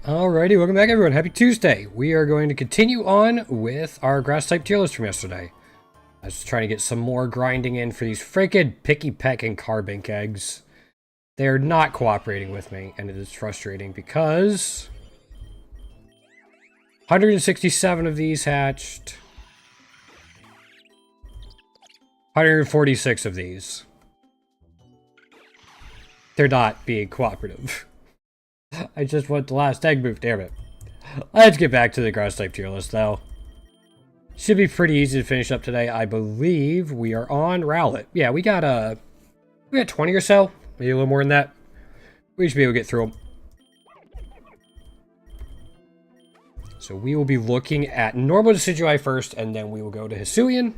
Alrighty, welcome back everyone. Happy Tuesday. We are going to continue on with our grass type tier list from yesterday. I was trying to get some more grinding in for these freaking Pikipek and Carbink eggs. They're not cooperating with me, and it is frustrating because 167 of these hatched. 146 of these. They're not being cooperative. I just want the last egg move, damn it. Let's get back to the grass type tier list though. Should be pretty easy to finish up today. I believe we are on Rowlet. Yeah, we got 20 or so, maybe a little more than that. We should be able to get through them. So we will be looking at normal Decidueye first, and then we will go to Hisuian.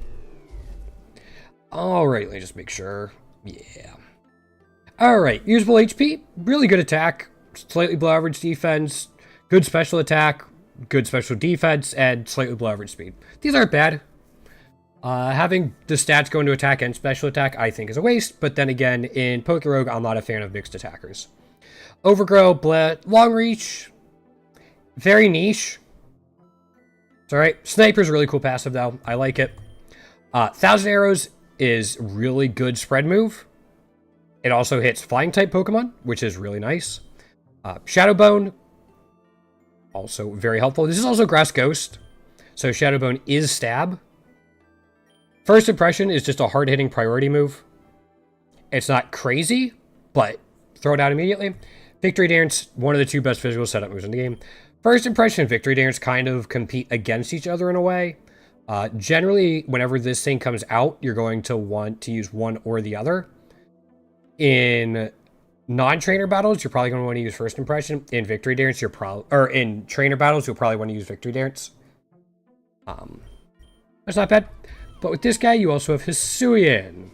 Alright, let me just make sure. Yeah. Alright, usable HP, really good attack. Slightly below average defense, good special attack, good special defense, and slightly below average speed. These aren't bad. Having the stats go into attack and special attack, I think, is a waste. But then again, in Pokerogue, I'm not a fan of mixed attackers. Overgrow, long reach, very niche. It's alright. Sniper's a really cool passive, though. I like it. 1,000 Arrows is really good spread move. It also hits flying type Pokemon, which is really nice. Shadow Bone, also very helpful. This is also Grass Ghost, so Shadow Bone is stab. First Impression is just a hard-hitting priority move. It's not crazy, but throw it out immediately. Victory Dance, one of the two best physical setup moves in the game. First Impression and Victory Dance kind of compete against each other in a way, Generally, whenever this thing comes out, you're going to want to use one or the other. In non-trainer battles, you're probably going to want to use First Impression. In Victory Dance, in trainer battles, you'll probably want to use Victory Dance. That's not bad. But with this guy, you also have Hisuian,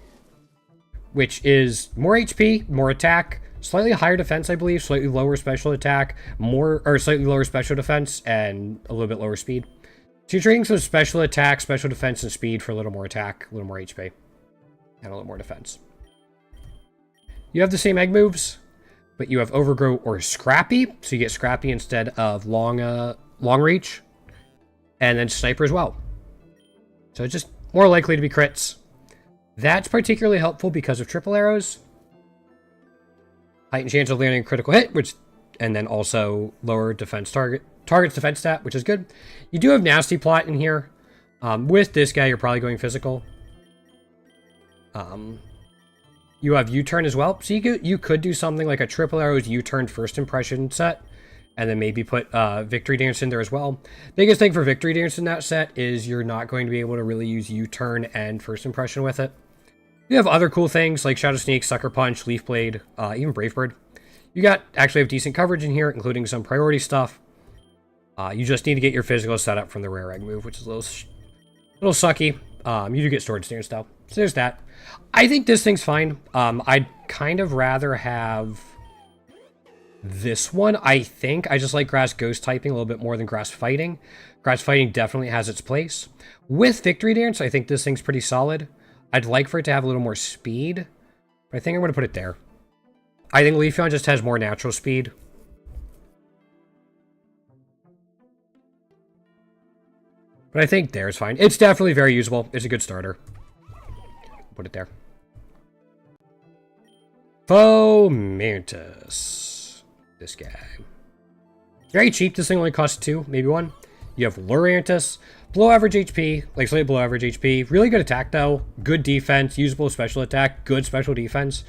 which is more HP, more attack, slightly higher defense, I believe, slightly lower special attack, slightly lower special defense, and a little bit lower speed. So you're trading some special attack, special defense, and speed for a little more attack, a little more HP, and a little more defense. You have the same egg moves, but you have Overgrow or Scrappy, so you get Scrappy instead of long reach, and then Sniper as well. So it's just more likely to be crits. That's particularly helpful because of triple arrows. Heightened chance of landing a critical hit, and then also lower target's defense stat, which is good. You do have Nasty Plot in here. With this guy, you're probably going physical. You have U-turn as well, so you could do something like a triple arrows U-turn first impression set, and then maybe put Victory Dance in there as well. Biggest thing for Victory Dance in that set is you're not going to be able to really use U-turn and first impression with it. You have other cool things like Shadow Sneak, Sucker Punch, Leaf Blade, even Brave Bird. You actually have decent coverage in here, including some priority stuff. You just need to get your physical set up from the rare egg move, which is a little sucky. You do get storage stance though, so there's that. I think this thing's fine. I'd kind of rather have this one. I think I just like Grass Ghost typing a little bit more than Grass Fighting. Grass Fighting definitely has its place. With Victory Dance, I think this thing's pretty solid. I'd like for it to have a little more speed, but I think I'm going to put it there. I think Leafeon just has more natural speed. But I think there is fine. It's definitely very usable. It's a good starter. Put it there. Fomantis. This guy. Very cheap. This thing only costs 2, maybe 1. You have Lurantis. Below average HP, like slightly below average HP. Really good attack though. Good defense, usable special attack, good special defense.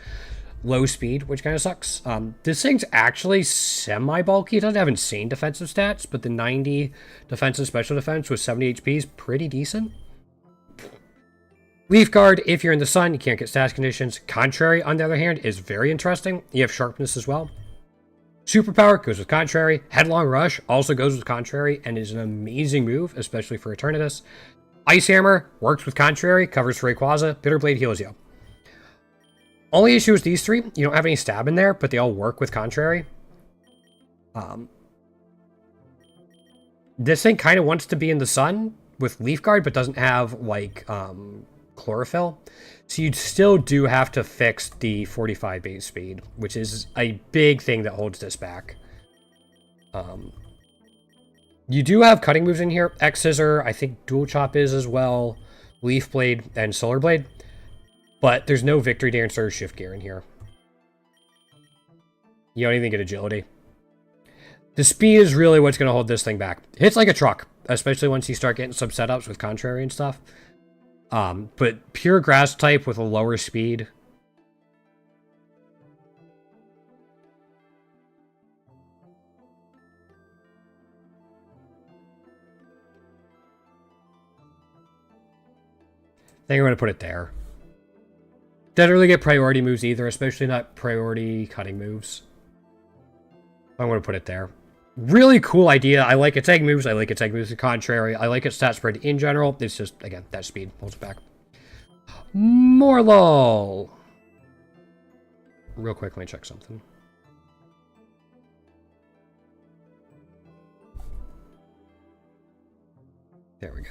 Low speed, which kind of sucks. This thing's actually semi-bulky. It doesn't have insane defensive stats, but the 90 defense and special defense with 70 HP is pretty decent. Leaf Guard, if you're in the sun, you can't get status conditions. Contrary, on the other hand, is very interesting. You have Sharpness as well. Superpower goes with Contrary. Headlong Rush also goes with Contrary and is an amazing move, especially for Eternatus. Ice Hammer works with Contrary, covers for Rayquaza. Bitter Blade heals you. Only issue is these 3. You don't have any stab in there, but they all work with Contrary. This thing kind of wants to be in the sun with Leaf Guard, but doesn't have, like, Chlorophyll. So you still do have to fix the 45 base speed, which is a big thing that holds this back. You do have cutting moves in here. X-Scissor, I think Dual Chop is as well. Leaf Blade and Solar Blade. But there's no Victory Dance or Shift Gear in here. You don't even get Agility. The speed is really what's going to hold this thing back. It hits like a truck, especially once you start getting some setups with Contrary and stuff. But pure grass type with a lower speed. I think I'm going to put it there. Doesn't really get priority moves either, especially not priority cutting moves. I'm going to put it there. Really cool idea. I like its egg moves. I like its egg moves to Contrary. I like its stat spread in general. It's just, again, that speed holds it back. Morlul. Real quick, let me check something. There we go.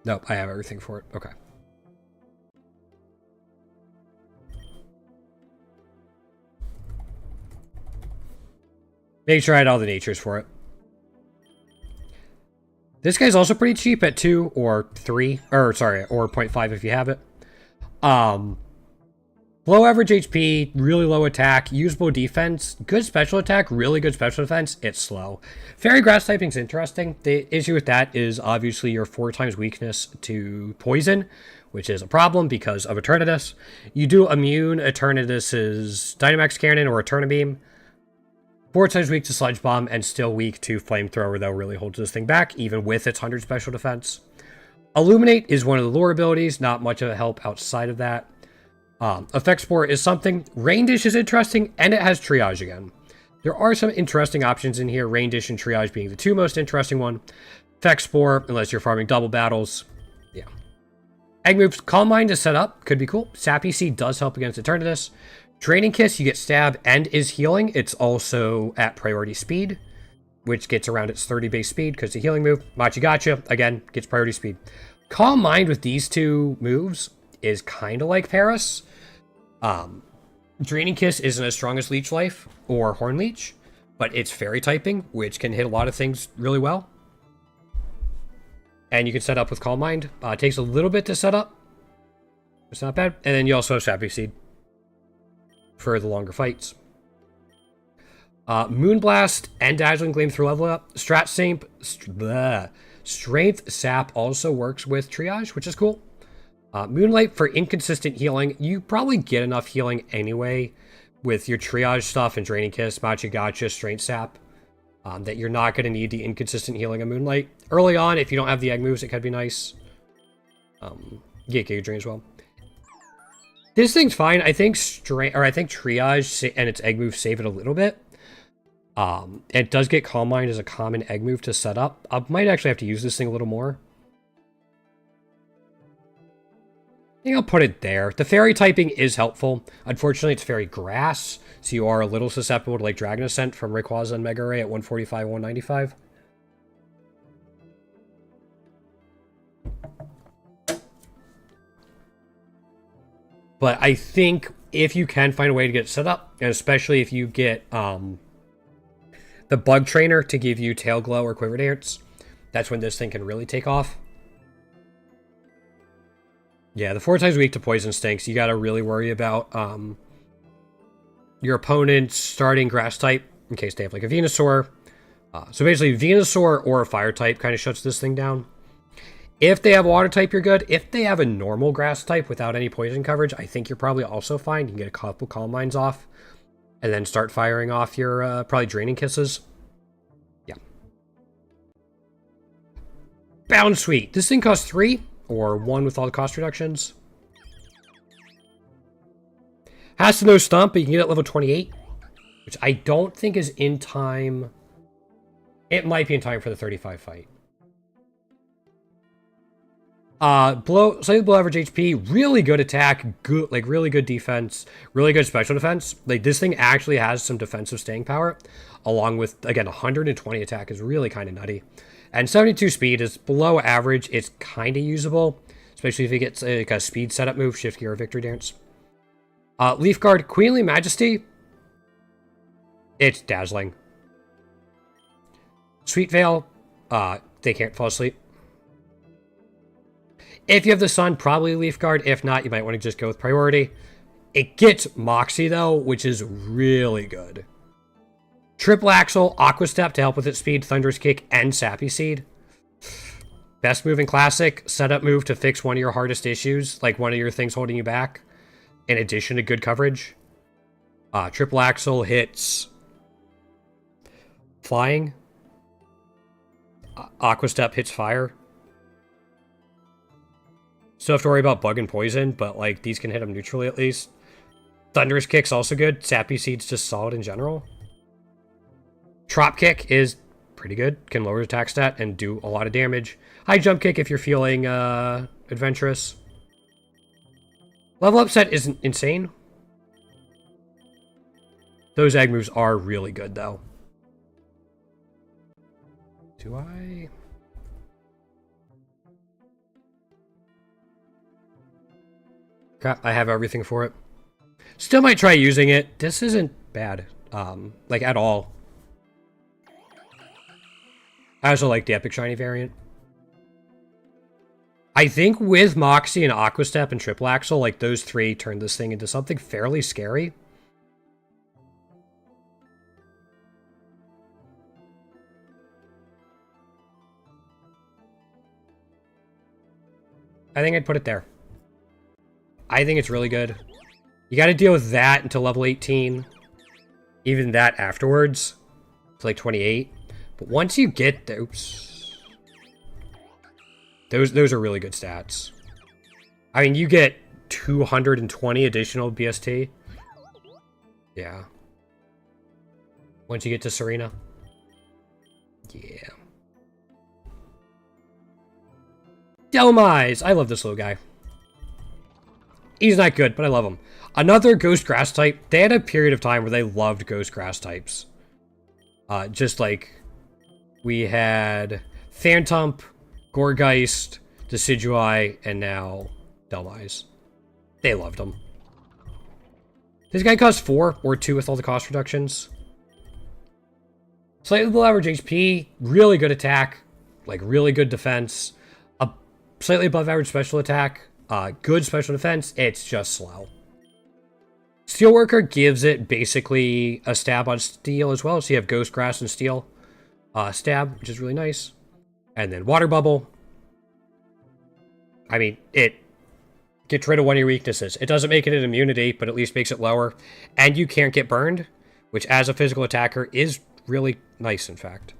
Nope, I have everything for it. Okay. Make sure I had all the natures for it. This guy's also pretty cheap at 2 or 3, or sorry, or 0.5 if you have it. Low average HP, really low attack, usable defense, good special attack, really good special defense. It's slow. Fairy Grass typing's interesting. The issue with that is obviously your 4 times weakness to poison, which is a problem because of Eternatus. You do immune Eternatus's Dynamax Cannon or Eterna Beam. 4 times weak to Sludge Bomb and still weak to Flamethrower, though really holds this thing back, even with its 100 special defense. Illuminate is one of the lore abilities, not much of a help outside of that. Effect Spore is something. Rain Dish is interesting, and it has Triage again. There are some interesting options in here, Rain Dish and Triage being the two most interesting one. Effect Spore, unless you're farming double battles. Yeah. Egg moves, Calm Mind is set up, could be cool. Sappy Seed does help against Eternatus. Draining Kiss, you get Stab and is healing. It's also at priority speed, which gets around its 30 base speed because the healing move. Machigacha, again, gets priority speed. Calm Mind with these two moves is kind of like Paris. Draining Kiss isn't as strong as Leech Life or Horn Leech, but it's fairy typing, which can hit a lot of things really well. And you can set up with Calm Mind. It takes a little bit to set up. It's not bad. And then you also have Sappy Seed for the longer fights. Moonblast and Dazzling Gleam through level up. Strength Sap also works with Triage, which is cool. Moonlight for inconsistent healing. You probably get enough healing anyway with your Triage stuff and Draining Kiss, Machigacha, Strength Sap, that you're not going to need the inconsistent healing of Moonlight. Early on, if you don't have the egg moves, it could be nice. Get Giga Drain as well. This thing's fine. I think Triage and its egg move save it a little bit. It does get Calm Mind as a common egg move to set up. I might actually have to use this thing a little more. I think I'll put it there. The fairy typing is helpful. Unfortunately, it's fairy grass, so you are a little susceptible to like Dragon Ascent from Rayquaza and Mega Ray at 145, 195. But I think if you can find a way to get it set up, and especially if you get the Bug Trainer to give you Tail Glow or Quiver Dance, that's when this thing can really take off. Yeah, the 4 times weak to Poison Stinks, you gotta really worry about your opponent starting Grass type, in case they have like a Venusaur. So basically, Venusaur or a Fire type kind of shuts this thing down. If they have Water type, you're good. If they have a normal Grass type without any Poison coverage, I think you're probably also fine. You can get a couple Calm Minds off, and then start firing off your probably Draining Kisses. Yeah. Bound Sweet. This thing costs 3. Or 1 with all the cost reductions. Has to know Stomp, but you can get it at level 28. Which I don't think is in time. It might be in time for the 35 fight. Slightly below average HP. Really good attack. Good, like really good defense. Really good special defense. Like this thing actually has some defensive staying power. Along with, again, 120 attack is really kind of nutty. And 72 speed is below average. It's kind of usable, especially if it gets like a speed setup move, Shift Gear, or Victory Dance. Leaf Guard, Queenly Majesty. It's dazzling. Sweet Veil, they can't fall asleep. If you have the Sun, probably Leaf Guard. If not, you might want to just go with Priority. It gets Moxie, though, which is really good. Triple Axle, Aqua Step to help with its speed, Thunderous Kick, and Sappy Seed. Best move in Classic, setup move to fix one of your hardest issues, like one of your things holding you back, in addition to good coverage. Triple Axle hits Flying. Aqua Step hits Fire. Still have to worry about Bug and Poison, but like these can hit them neutrally at least. Thunderous Kick's also good. Sappy Seed's just solid in general. Drop Kick is pretty good. Can lower attack stat and do a lot of damage. High Jump Kick if you're feeling adventurous. Level Up Set isn't insane. Those egg moves are really good, though. Do I... Crap, I have everything for it. Still might try using it. This isn't bad, like at all. I also like the Epic Shiny variant. I think with Moxie and Aqua Step and Triple Axle, like those three turn this thing into something fairly scary. I think I'd put it there. I think it's really good. You got to deal with that until level 18. Even that afterwards. It's like 28. But once you get there... Oops. Those are really good stats. I mean, you get 220 additional BST. Yeah. Once you get to Serena. Yeah. Delmise! I love this little guy. He's not good, but I love him. Another Ghost Grass type. They had a period of time where they loved Ghost Grass types. Just like we had Phantump, Gourgeist, Decidueye, and now Delmise. They loved him. This guy costs 4 or 2 with all the cost reductions. Slightly below average HP, really good attack, like really good defense. A slightly above average special attack, good special defense. It's just slow. Steelworker gives it basically a stab on steel as well. So you have Ghost Grass and Steel stab, which is really nice. And then Water Bubble. I mean, it gets rid of one of your weaknesses. It doesn't make it an immunity, but at least makes it lower. And you can't get burned, which as a physical attacker is really nice, in fact.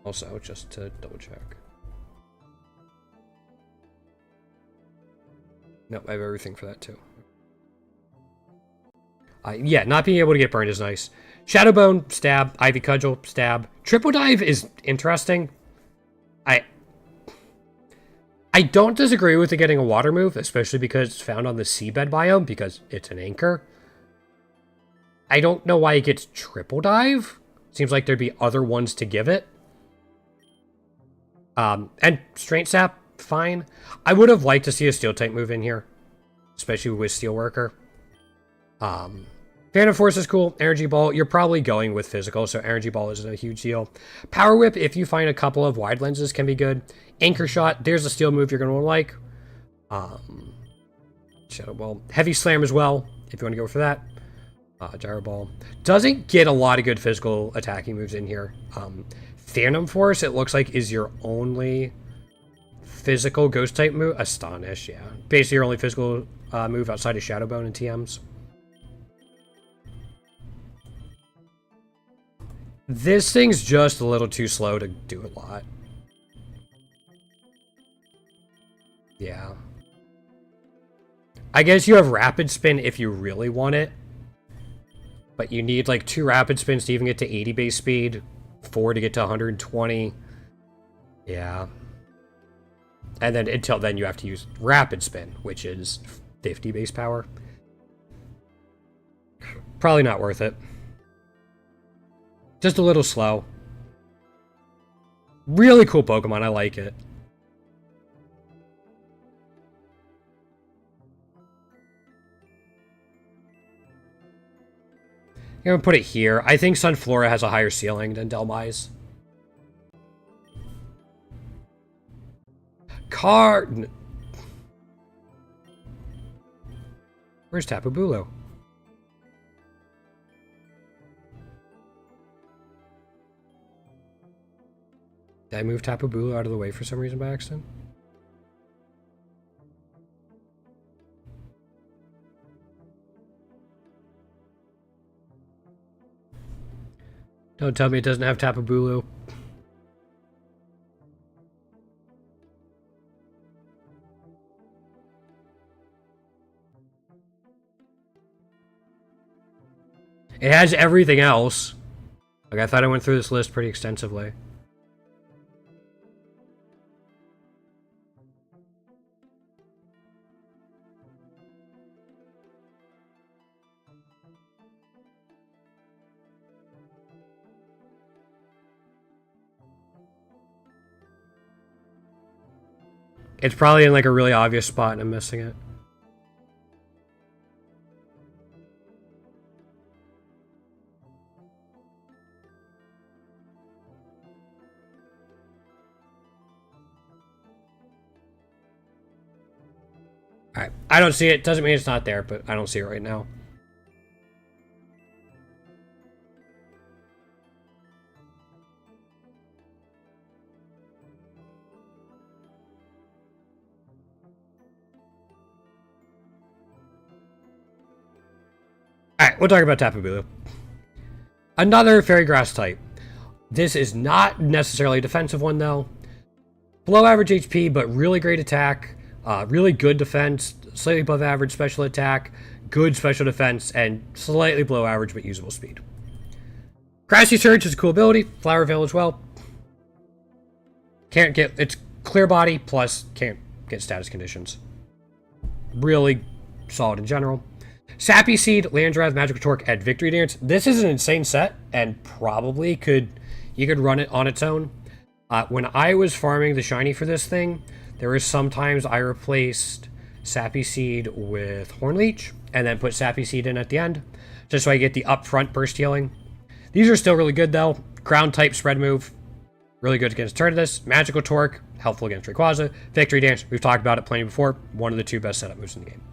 Also, just to double check. Nope, I have everything for that too. Yeah, not being able to get burned is nice. Shadow Bone, stab. Ivy Cudgel, stab. Triple Dive is interesting. I don't disagree with it getting a water move, especially because it's found on the seabed biome, because it's an anchor. I don't know why it gets Triple Dive. Seems like there'd be other ones to give it. And Strength Sap, fine. I would have liked to see a Steel type move in here, especially with Steelworker. Phantom Force is cool. Energy Ball, you're probably going with physical, so Energy Ball isn't a huge deal. Power Whip, if you find a couple of wide lenses, can be good. Anchor Shot, there's a steel move you're going to like. Shadow Ball. Heavy Slam as well, if you want to go for that. Gyro Ball. Doesn't get a lot of good physical attacking moves in here. Phantom Force, it looks like, is your only physical ghost type move. Astonish, yeah. Basically your only physical move outside of Shadow Bone and TMs. This thing's just a little too slow to do a lot. Yeah. I guess you have Rapid Spin if you really want it. But you need like 2 Rapid Spins to even get to 80 base speed. 4 to get to 120. Yeah. And then until then you have to use Rapid Spin, which is 50 base power. Probably not worth it. Just a little slow. Really cool Pokemon, I like it. I'm gonna put it here. I think Sunflora has a higher ceiling than Delmise. Where's Tapu Bulu? Did I move Tapu Bulu out of the way for some reason by accident? Don't tell me it doesn't have Tapu Bulu. It has everything else. Like, I thought I went through this list pretty extensively. It's probably in like a really obvious spot and I'm missing it. Alright, I don't see it. Doesn't mean it's not there, but I don't see it right now. Alright, we'll talk about Tapu Bulu. Another Fairy Grass type. This is not necessarily a defensive one, though. Below average HP, but really great attack. Really good defense. Slightly above average special attack. Good special defense. And slightly below average, but usable speed. Grassy Surge is a cool ability. Flower Veil as well. Can't get... It's clear body, plus can't get status conditions. Really solid in general. Sappy Seed, Landdrath, Magical Torque, and Victory Dance. This is an insane set, and probably you could run it on its own. When I was farming the shiny for this thing, there were sometimes I replaced Sappy Seed with Horn Leech, and then put Sappy Seed in at the end, just so I get the upfront burst healing. These are still really good, though. Ground type spread move, really good against Eternatus. Magical Torque, helpful against Rayquaza. Victory Dance, we've talked about it plenty before. One of the 2 best setup moves in the game.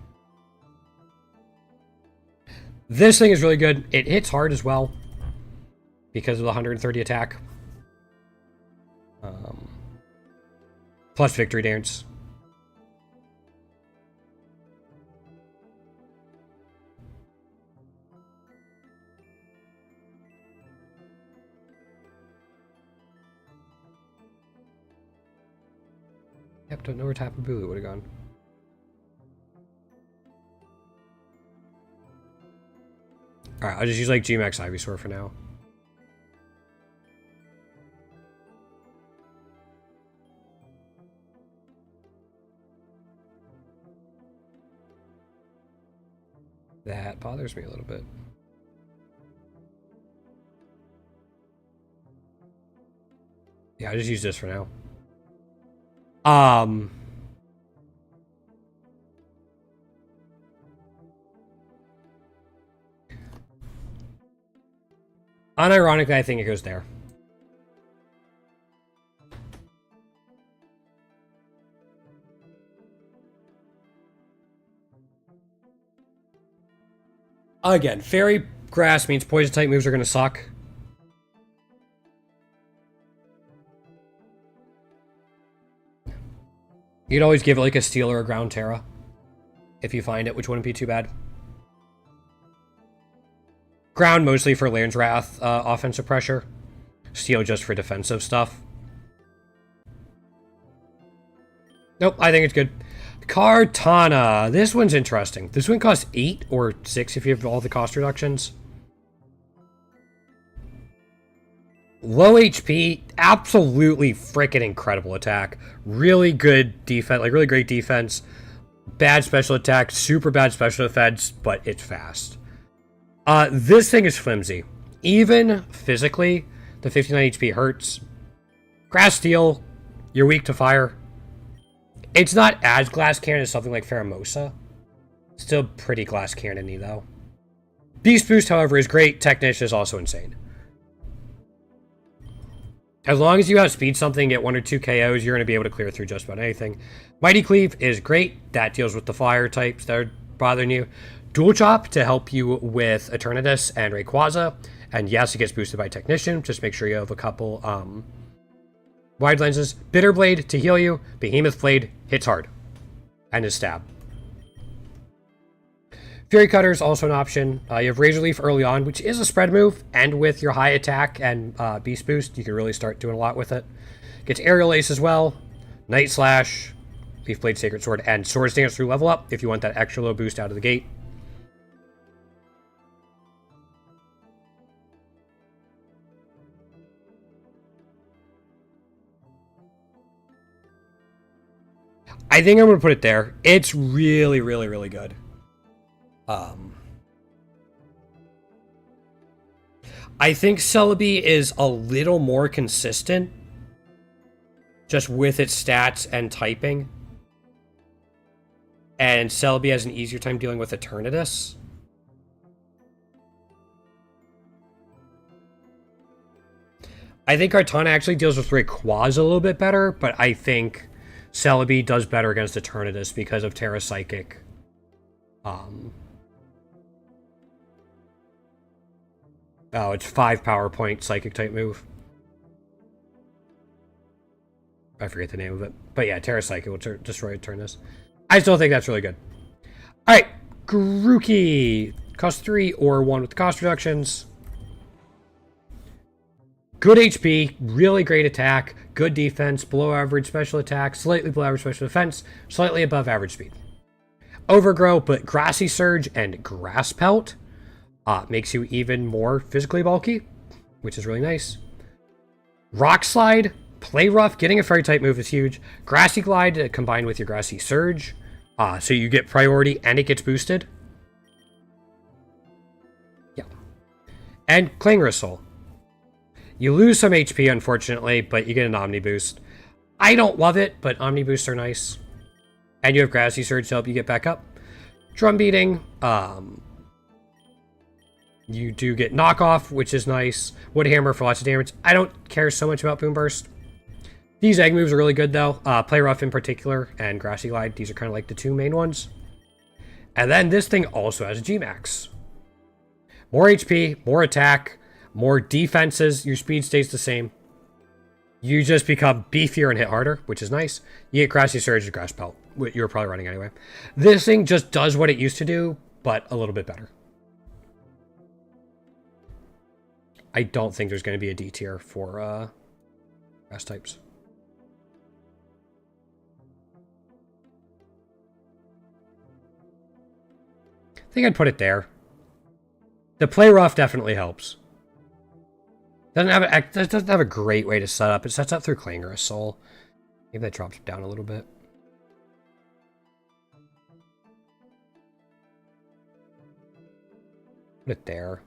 This thing is really good. It hits hard as well because of the 130 attack. Plus Victory Dance. Yep, don't know where Tapu Bulu would have gone. Alright, I'll just use like G-Max Ivysaur for now. That bothers me a little bit. Yeah, I'll just use this for now. Unironically, I think it goes there. Again, Fairy Grass means poison type moves are going to suck. You'd always give it like a Steel or a Ground Terra. If you find it, which wouldn't be too bad. Ground mostly for Landdrath offensive pressure. Steel just for defensive stuff. Nope, I think it's good. Kartana. This one's interesting. This one costs 8 or 6 if you have all the cost reductions. Low HP, absolutely freaking incredible attack. Really good defense, like really great defense. Bad special attack, super bad special defense, but it's fast. This thing is flimsy. Even physically, the 59 HP hurts. Grass Steel, you're weak to fire. It's not as glass cannon as something like Pheromosa. Still pretty glass cannon-y, though. Beast Boost, however, is great. Technish is also insane. As long as you outspeed something, get 1 or 2 KOs, you're going to be able to clear through just about anything. Mighty Cleave is great. That deals with the fire types that are bothering you. Dual Chop to help you with Eternatus and Rayquaza. And yes, it gets boosted by Technician. Just make sure you have a couple wide lenses. Bitter Blade to heal you. Behemoth Blade hits hard. And is stab. Fury Cutter is also an option. You have Razor Leaf early on, which is a spread move. And with your high attack and Beast Boost, you can really start doing a lot with it. Gets Aerial Ace as well. Night Slash, Leaf Blade, Sacred Sword, and Swords Dance through level up if you want that extra low boost out of the gate. I think I'm going to put it there. It's really, really, really good. I think Celebi is a little more consistent just with its stats and typing. And Celebi has an easier time dealing with Eternatus. I think Kartana actually deals with Rayquaza a little bit better, but I think Celebi does better against Eternatus because of Terra Psychic. Oh, it's 5 power point Psychic type move. I forget the name of it. But yeah, Terra Psychic will destroy Eternatus. I still think that's really good. Alright, Grookey. Cost 3 or 1 with the cost reductions. Good HP, really great attack, good defense, below average special attack, slightly below average special defense, slightly above average speed. Overgrow, but Grassy Surge and Grass Pelt makes you even more physically bulky, which is really nice. Rock Slide, Play Rough, getting a Fairy type move is huge. Grassy Glide combined with your Grassy Surge, so you get priority and it gets boosted. Yeah. And Clangorous Soul. You lose some HP, unfortunately, but you get an Omni Boost. I don't love it, but Omni Boosts are nice. And you have Grassy Surge to help you get back up. Drum Beating. You do get Knockoff, which is nice. Wood Hammer for lots of damage. I don't care so much about Boom Burst. These egg moves are really good, though. Play Rough in particular, and Grassy Glide. These are kind of like the two main ones. And then this thing also has a G-Max. More HP, more attack, more defenses. Your speed stays the same. You just become beefier and hit harder, which is nice. You get Grassy Surge and Grass Pelt. You were probably running anyway. This thing just does what it used to do, but a little bit better. I don't think there's going to be a D tier for grass types. I think I'd put it there. The Play Rough definitely helps. Doesn't have a great way to set up. It sets up through Clangorous Soul. Maybe that drops down a little bit. Put it there.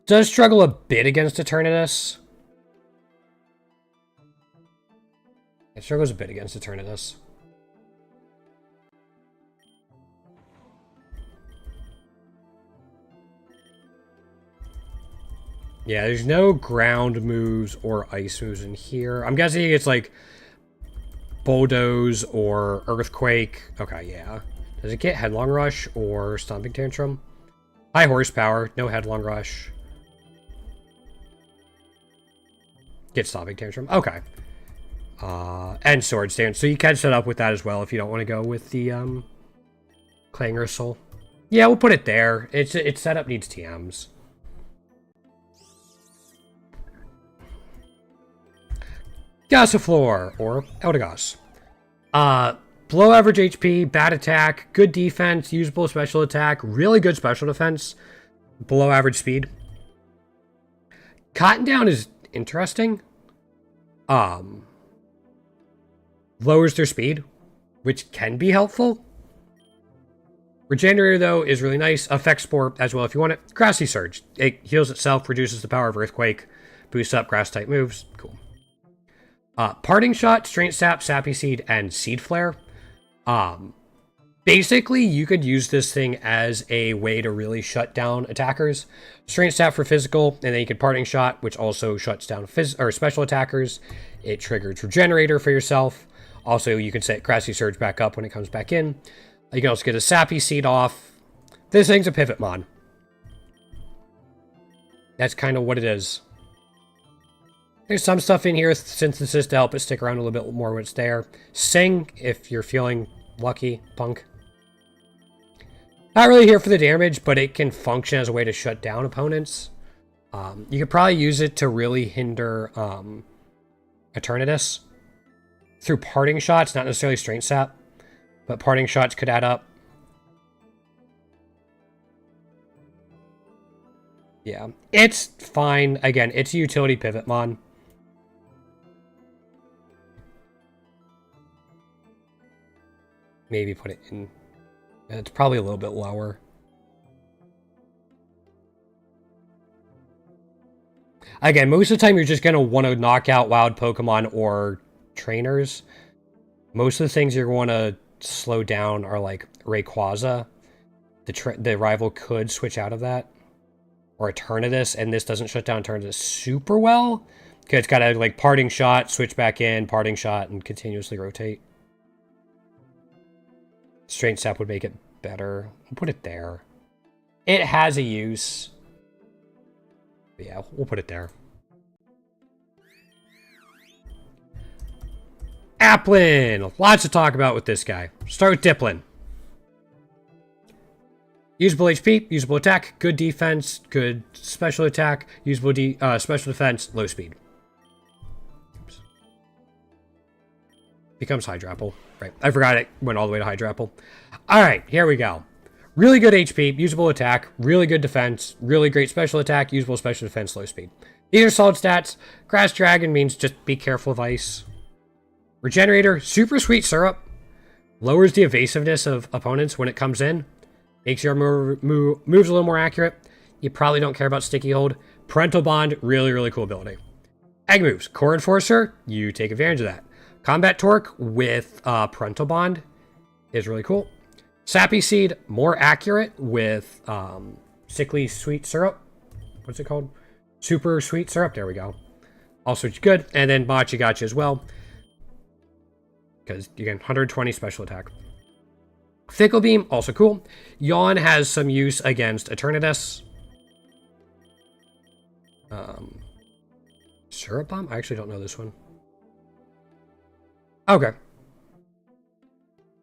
Does struggle a bit against Eternatus. It struggles a bit against Eternatus. Yeah, there's no ground moves or ice moves in here. I'm guessing it's like Bulldoze or Earthquake. Okay, yeah. Does it get Headlong Rush or Stomping Tantrum? High horsepower, no Headlong Rush. Get Stomping Tantrum. Okay. And Sword Stance. So you can set up with that as well if you don't want to go with the Clangorous Soul. Yeah, we'll put it there. Its setup needs TMs. Gossifleur, or Eldegoss. Below average HP, bad attack, good defense, usable special attack, really good special defense, below average speed. Cotton Down is interesting. Lowers their speed, which can be helpful. Regenerator, though, is really nice. Effect Spore as well if you want it. Grassy Surge. It heals itself, reduces the power of Earthquake, boosts up grass-type moves. Cool. Parting Shot, Strength Sap, Sappy Seed, and Seed Flare. Basically, you could use this thing as a way to really shut down attackers. Strength Sap for physical, and then you could Parting Shot, which also shuts down special attackers. It triggers Regenerator for yourself. Also, you can set Grassy Surge back up when it comes back in. You can also get a Sappy Seed off. This thing's a pivot mon. That's kind of what it is. There's some stuff in here, synthesis to help it stick around a little bit more when it's there. Sing, if you're feeling lucky, punk. Not really here for the damage, but it can function as a way to shut down opponents. You could probably use it to really hinder Eternatus through Parting Shots, not necessarily Strength Sap, but Parting Shots could add up. Yeah, it's fine. Again, it's a utility pivot mon. Maybe put it in. It's probably a little bit lower. Again, most of the time you're just going to want to knock out wild Pokemon or trainers. Most of the things you're going to slow down are like Rayquaza. The rival could switch out of that. Or Eternatus, and this doesn't shut down Eternatus super well. Okay, it's got to like Parting Shot, switch back in, Parting Shot, and continuously rotate. Strength Sap would make it better. We'll put it there. It has a use. But yeah, we'll put it there. Applin! Lots to talk about with this guy. Start with Diplin. Usable HP, usable attack, good defense, good special attack, usable special defense, low speed. Oops. Becomes Hydrapple. Right, I forgot it went all the way to Hydrapple. Alright, here we go. Really good HP, usable attack, really good defense, really great special attack, usable special defense, low speed. These are solid stats. Grass Dragon means just be careful of ice. Regenerator, super sweet syrup. Lowers the evasiveness of opponents when it comes in. Makes your moves a little more accurate. You probably don't care about Sticky Hold. Parental Bond, really, really cool ability. Egg moves. Core Enforcer, you take advantage of that. Combat Torque with Parental Bond is really cool. Sappy Seed, more accurate with Sickly Sweet Syrup. What's it called? Super Sweet Syrup. There we go. Also good. And then Machi Gotcha as well. Because you get 120 special attack. Fickle Beam, also cool. Yawn has some use against Eternatus. Syrup Bomb? I actually don't know this one. Okay.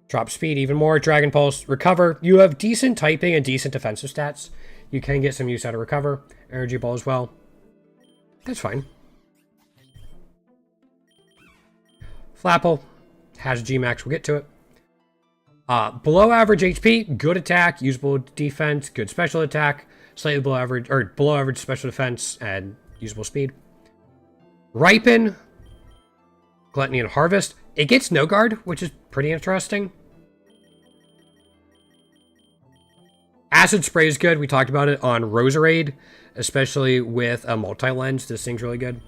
Drop speed even more. Dragon Pulse. Recover. You have decent typing and decent defensive stats. You can get some use out of Recover. Energy Ball as well. That's fine. Flapple. Has G-Max. We'll get to it. Below average HP, good attack, usable defense, good special attack, slightly below average, or below average special defense, and usable speed. Ripen, Gluttony, and Harvest. It gets no guard, which is pretty interesting. Acid Spray is good. We talked about it on Roserade, especially with a multi-lens. This thing's really good.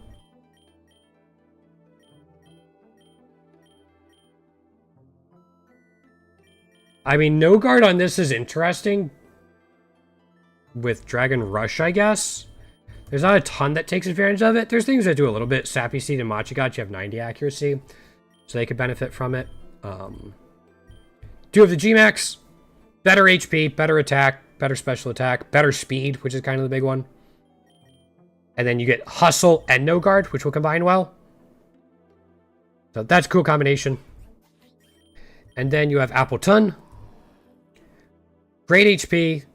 I mean, no guard on this is interesting. With Dragon Rush, I guess. There's not a ton that takes advantage of it. There's things that do a little bit. Sappy Seed and Machigot, you have 90 accuracy. So they could benefit from it. Two of the G-Max. Better HP, better attack, better special attack, better speed, which is kind of the big one. And then you get Hustle and No Guard, which will combine well. So that's a cool combination. And then you have Appleton. Great HP,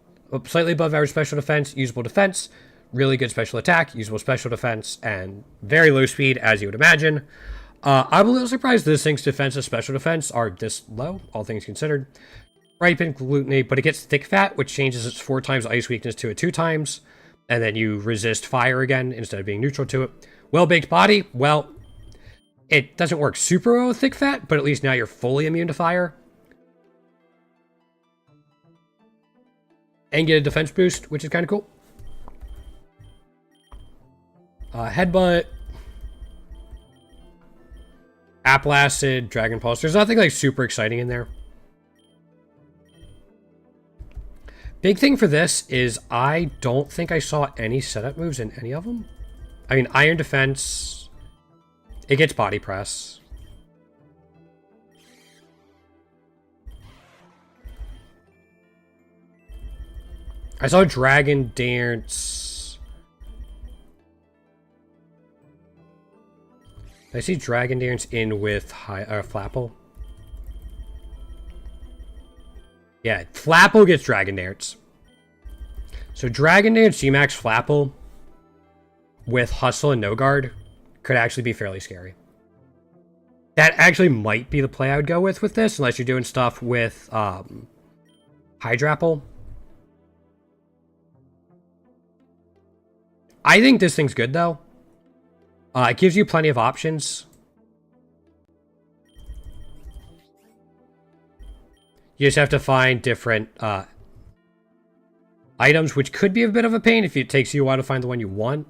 slightly above average special defense, usable defense, really good special attack, usable special defense, and very low speed, as you would imagine. I'm a little surprised this thing's defense and special defense are this low, all things considered. Ripen, Gluttony, but it gets Thick Fat, which changes its 4 times ice weakness to a 2 times, and then you resist fire again instead of being neutral to it. Well-Baked Body, well, it doesn't work super well with Thick Fat, but at least now you're fully immune to fire. And get a defense boost, which is kind of cool. Headbutt. Apple Acid, Dragon Pulse. There's nothing like super exciting in there. Big thing for this is I don't think I saw any setup moves in any of them. I mean, Iron Defense. It gets Body Press. I saw Dragon Dance. I see Dragon Dance in with Flapple. Yeah, Flapple gets Dragon Dance. So Dragon Dance, G-Max, Flapple with Hustle and No Guard could actually be fairly scary. That actually might be the play I would go with this, unless you're doing stuff with Hydrapple. I think this thing's good, though. It gives you plenty of options. You just have to find different items, which could be a bit of a pain if it takes you a while to find the one you want.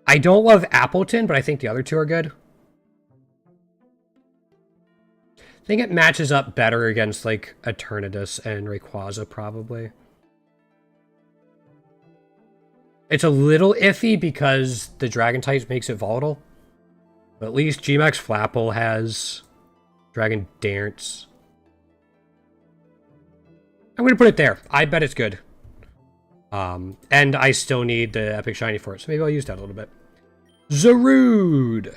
I don't love Appleton, but I think the other two are good. I think it matches up better against, like, Eternatus and Rayquaza, probably. It's a little iffy because the Dragon type makes it volatile. But at least G-Max Flapple has Dragon Dance. I'm going to put it there. I bet it's good. And I still need the Epic Shiny for it, so maybe I'll use that a little bit. Zarude!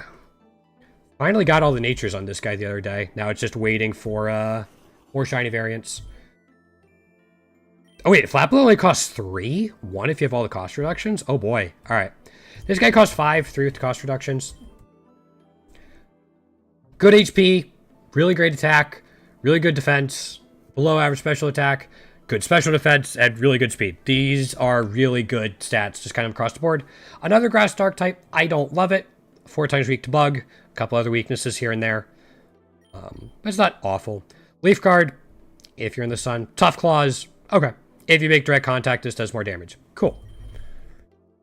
Finally got all the natures on this guy the other day. Now it's just waiting for more shiny variants. Oh wait, Flat Blue only costs 3? 1 if you have all the cost reductions? Oh boy. Alright. This guy costs 5, 3 with the cost reductions. Good HP, really great attack, really good defense, below average special attack, good special defense, and really good speed. These are really good stats, just kind of across the board. Another Grass Dark type, I don't love it. 4 times weak to bug, a couple other weaknesses here and there. But it's not awful. Leaf Guard, if you're in the sun. Tough Claws, okay. If you make direct contact, this does more damage. Cool.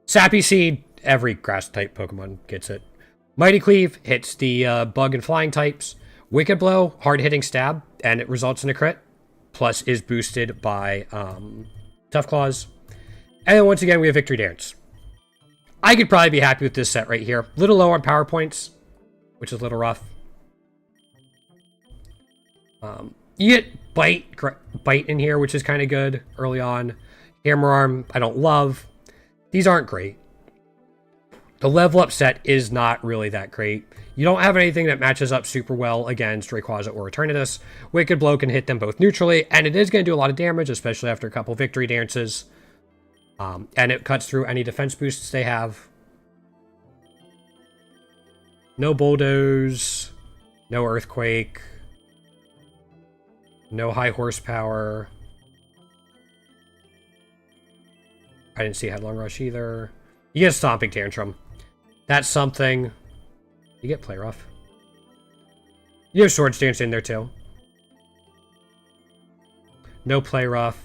Sappy Seed, every grass type Pokemon gets it. Mighty Cleave hits the bug and flying types. Wicked Blow, hard-hitting stab, and it results in a crit. Plus is boosted by Tough Claws. And then once again, we have Victory Dance. I could probably be happy with this set right here. A little low on power points, which is a little rough. You get Bite in here, which is kind of good early on. Hammer Arm, I don't love. These aren't great. The level up set is not really that great. You don't have anything that matches up super well against Rayquaza or Eternatus. Wicked Blow can hit them both neutrally, and it is going to do a lot of damage, especially after a couple Victory Dances. And it cuts through any defense boosts they have. No Bulldoze. No Earthquake. No high horsepower. I didn't see Headlong Rush either. You get Stomping Tantrum. That's something. You get Play Rough. You have Swords Dance in there too. No Play Rough.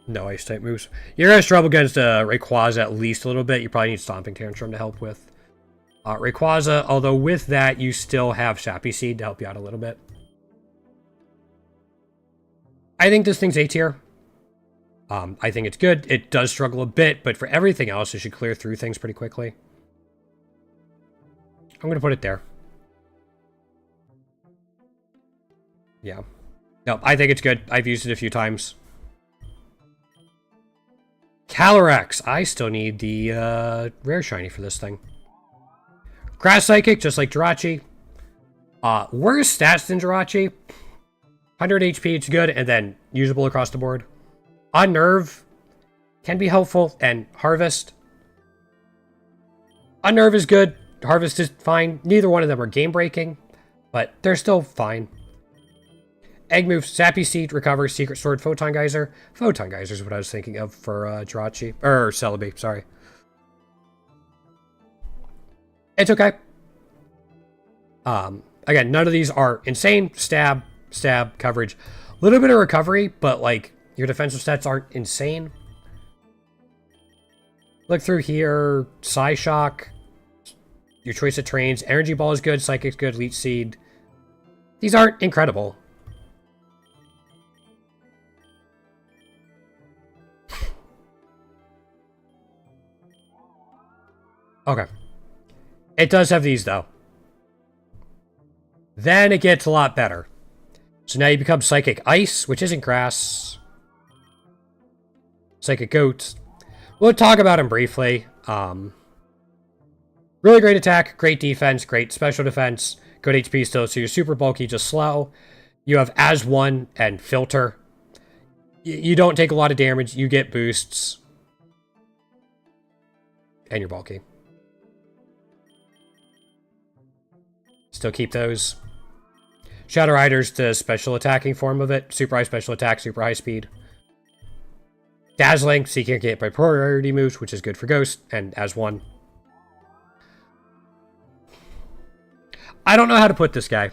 No Ice type moves. You're going to struggle against Rayquaza at least a little bit. You probably need Stomping Tantrum to help with. Rayquaza, although with that, you still have Sappy Seed to help you out a little bit. I think this thing's A tier. I think it's good. It does struggle a bit, but for everything else, it should clear through things pretty quickly. I'm going to put it there. Yeah. No, I think it's good. I've used it a few times. Calyrex. I still need the rare shiny for this thing. Grass Psychic, just like Jirachi. Worse stats than Jirachi. 100 HP, it's good, and then usable across the board. Unnerve can be helpful, and Harvest. Unnerve is good, Harvest is fine. Neither one of them are game-breaking, but they're still fine. Egg move, Sappy Seed, Recover, Secret Sword, Photon Geyser. Photon Geyser is what I was thinking of for Jirachi. Or Celebi, sorry. It's okay. Again, none of these are insane. Stab, coverage. A little bit of recovery, but like your defensive stats aren't insane. Look through here. Psyshock. Your choice of trains. Energy Ball is good. Psychic's good. Leech Seed. These aren't incredible. Okay. It does have these, though. Then it gets a lot better. So now you become Psychic Ice, which isn't grass. Psychic Goat. We'll talk about him briefly. Really great attack, great defense, great special defense, good HP still, so you're super bulky, just slow. You have As 1 and Filter. You don't take a lot of damage, you get boosts. And you're bulky. Still keep those. Shadow Rider's the special attacking form of it. Super high special attack, super high speed. Dazzling, so you can't get by priority moves, which is good for Ghost, and As 1. I don't know how to put this guy.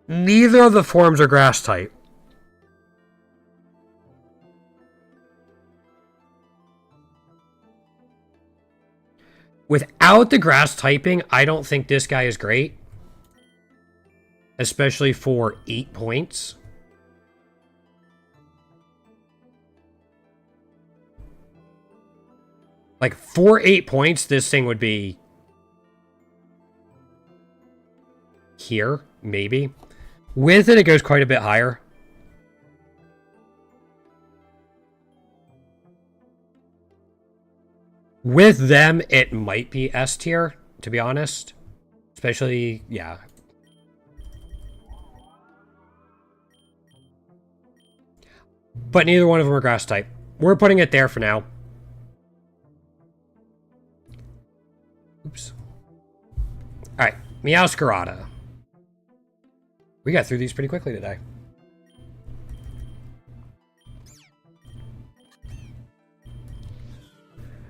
Neither of the forms are grass type. Without the grass typing, I don't think this guy is great. Especially for 8 points. Like, for 8 points, this thing would be... here, maybe. With it, it goes quite a bit higher. With them, it might be S tier. to be honest. Especially, yeah. But neither one of them are grass type. We're putting it there for now. Oops. Alright, Meowscarada. We got through these pretty quickly today.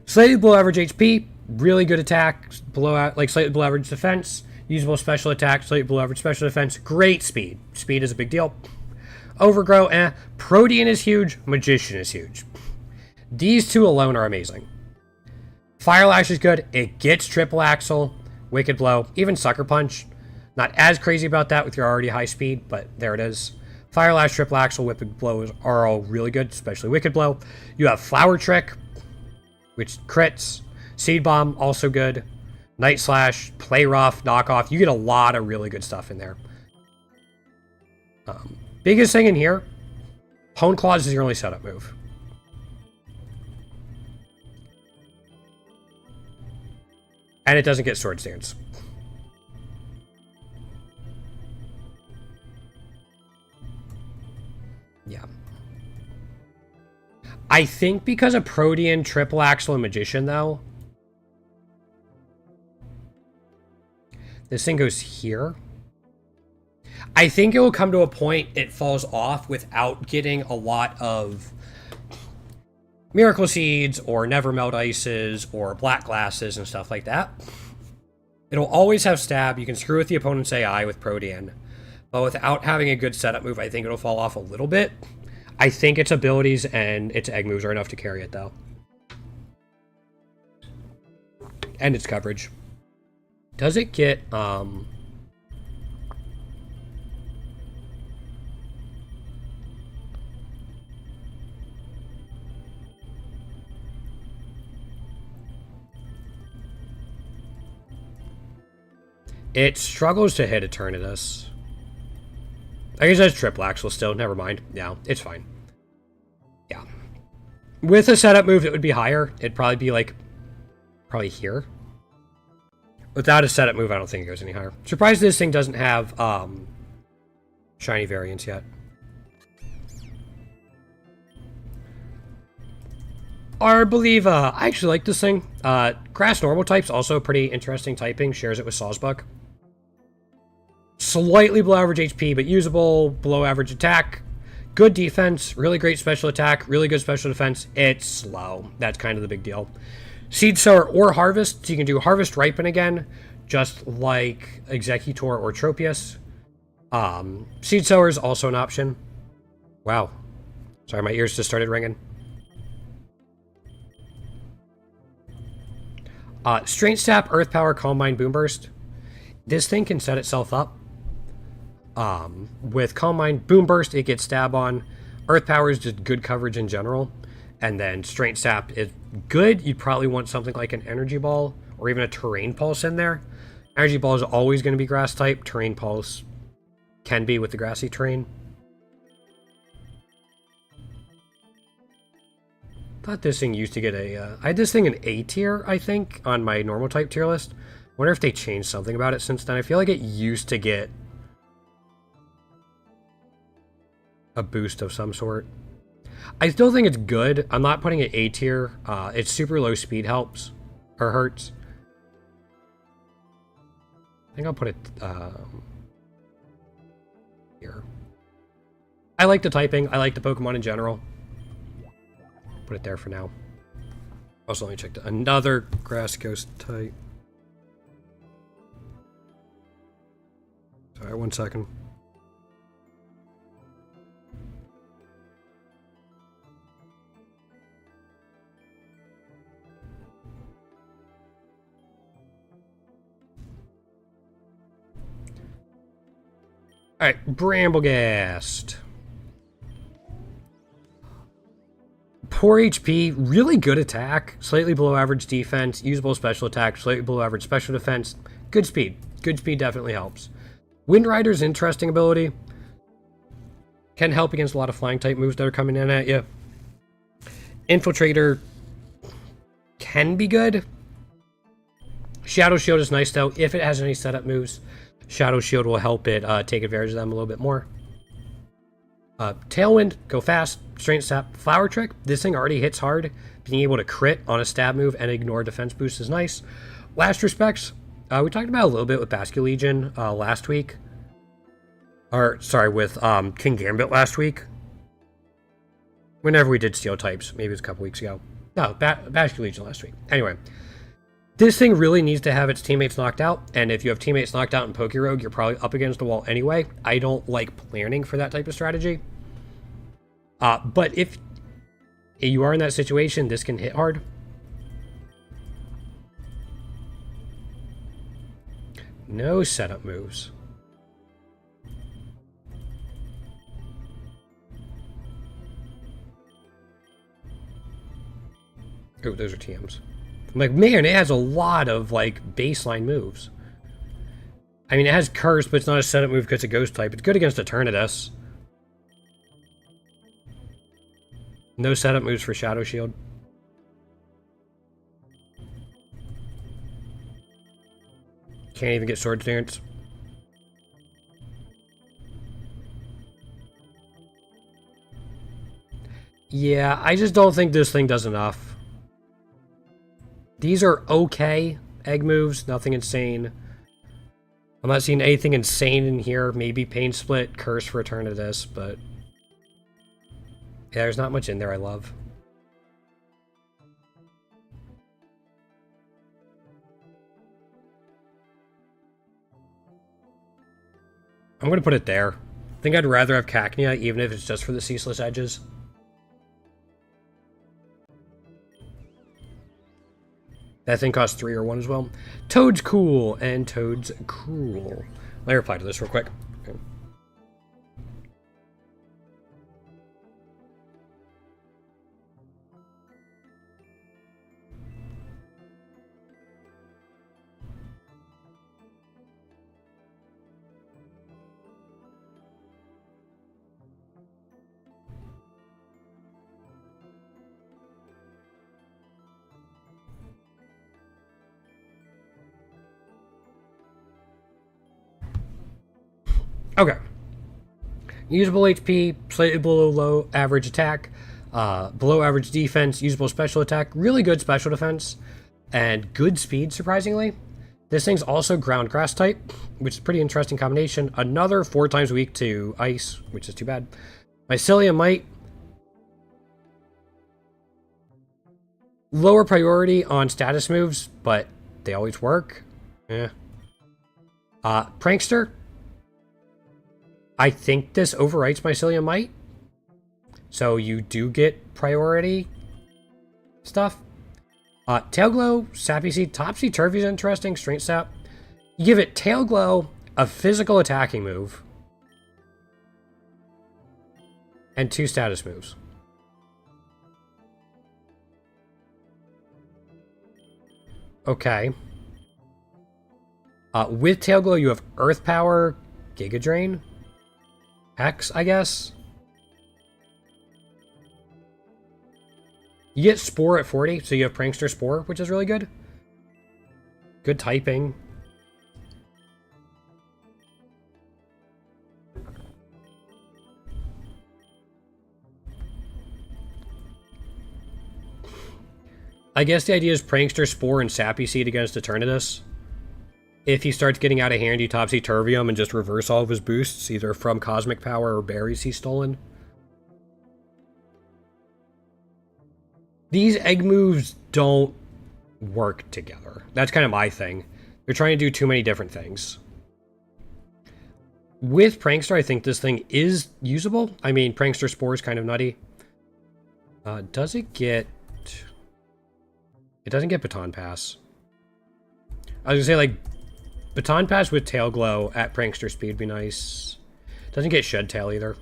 Slightly below average HP, really good attack, slightly below average defense, usable special attack, slightly below average special defense, great speed. Speed is a big deal. Overgrow, Protean is huge, Magician is huge. These two alone are amazing. Fire Lash is good, it gets Triple Axle, Wicked Blow, even Sucker Punch. Not as crazy about that with your already high speed, but there it is. Fire Lash, Triple Axle, Wicked Blow are all really good, especially Wicked Blow. You have Flower Trick, which crits. Seed Bomb, also good. Night Slash, Play Rough, Knockoff. You get a lot of really good stuff in there. Biggest thing in here, Hone Claws is your only setup move. And it doesn't get Sword Stance. Yeah. I think because of Protean, Triple Axle, and Magician, though, this thing goes here. I think it will come to a point it falls off without getting a lot of Miracle Seeds or Never Melt Ices or Black Glasses and stuff like that. It'll always have Stab. You can screw with the opponent's AI with Protean. But without having a good setup move, I think it'll fall off a little bit. I think its abilities and its egg moves are enough to carry it, though. And its coverage. Does it get, It struggles to hit Eternatus. I guess that's Triple Axle still. Never mind. Yeah, it's fine. Yeah. With a setup move, it would be higher. It'd probably be like... probably here. Without a setup move, I don't think it goes any higher. Surprised this thing doesn't have shiny variants yet. Arboliva. I actually like this thing. Grass normal type's also a pretty interesting typing. Shares it with Sawsbuck. Slightly below average HP, but usable, below average attack. Good defense, really great special attack, really good special defense. It's slow. That's kind of the big deal. Seed Sower or Harvest. So you can do Harvest Ripen again, just like Executor or Tropius. Seed Sower is also an option. Wow. Sorry, my ears just started ringing. Strength Sap, Earth Power, Calm Mind, Boom Burst. This thing can set itself up. With Calm Mind, Boom Burst, it gets Stab on. Earth Power is just good coverage in general. And then Strength Sap is good. You'd probably want something like an Energy Ball or even a Terrain Pulse in there. Energy Ball is always going to be Grass type. Terrain Pulse can be with the Grassy Terrain. Thought this thing used to get a... I had this thing in A tier, I think, on my normal type tier list. Wonder if they changed something about it since then. I feel like it used to get a boost of some sort. I still think it's good. I'm not putting it A tier. It's super low speed helps. Or hurts. I think I'll put it here. I like the typing. I like the Pokemon in general. Put it there for now. Also, let me check another Grass Ghost type. Sorry, 1 second. Alright, Bramblegast. Poor HP, really good attack, slightly below average defense, usable special attack, slightly below average special defense, good speed. Good speed definitely helps. Wind Rider's interesting ability. Can help against a lot of flying type moves that are coming in at you. Infiltrator can be good. Shadow Shield is nice, though. If it has any setup moves, Shadow Shield will help it take advantage of them a little bit more. Tailwind, go fast. Strength Sap, Flower Trick. This thing already hits hard. Being able to crit on a stab move and ignore defense boost is nice. Last Respects, we talked about a little bit with Basque Legion last week. Or, sorry, with King Gambit last week. Whenever we did Steel types. Maybe it was a couple weeks ago. No, Basque Legion last week. Anyway. This thing really needs to have its teammates knocked out, and if you have teammates knocked out in Pokerogue, you're probably up against the wall anyway. I don't like planning for that type of strategy. But if you are in that situation, this can hit hard. No setup moves. Oh, those are TMs. I'm like, man, it has a lot of, like, baseline moves. I mean, it has Curse, but it's not a setup move because it's a Ghost type. It's good against Eternatus. No setup moves for Shadow Shield. Can't even get Sword Stance. Yeah, I just don't think this thing does enough. These are okay egg moves, nothing insane. I'm not seeing anything insane in here. Maybe Pain Split, Curse for Eternatus, but yeah, there's not much in there I love. I'm going to put it there. I think I'd rather have Cacnea, even if it's just for the Ceaseless Edges. That thing costs 3 or 1 as well. Toad's cool, and Toad's cruel. Let me reply to this real quick. Okay. Okay. Usable HP, slightly below low average attack, below average defense, usable special attack, really good special defense, and good speed, surprisingly. This thing's also ground grass type, which is a pretty interesting combination. Another 4 times weak to ice, which is too bad. Mycelium Might. Lower priority on status moves, but they always work. Yeah. Prankster. I think this overwrites Mycelium Might. So you do get priority stuff. Tail Glow, Sappy Seed, Topsy Turvy is interesting. Strength Sap. You give it Tail Glow, a physical attacking move, and 2 status moves. Okay. With Tail Glow, you have Earth Power, Giga Drain, Hex, I guess. You get Spore at 40, so you have Prankster Spore, which is really good. Good typing. I guess the idea is Prankster Spore and Sappy Seed against Eternatus. If he starts getting out of hand, you Topsy-Turvy him and just reverse all of his boosts, either from Cosmic Power or berries he's stolen. These egg moves don't work together. That's kind of my thing. They're trying to do too many different things. With Prankster, I think this thing is usable. I mean, Prankster Spore is kind of nutty. Does it get... It doesn't get Baton Pass. I was gonna say, like, Baton Pass with Tail Glow at Prankster speed would be nice. Doesn't get Shed Tail either.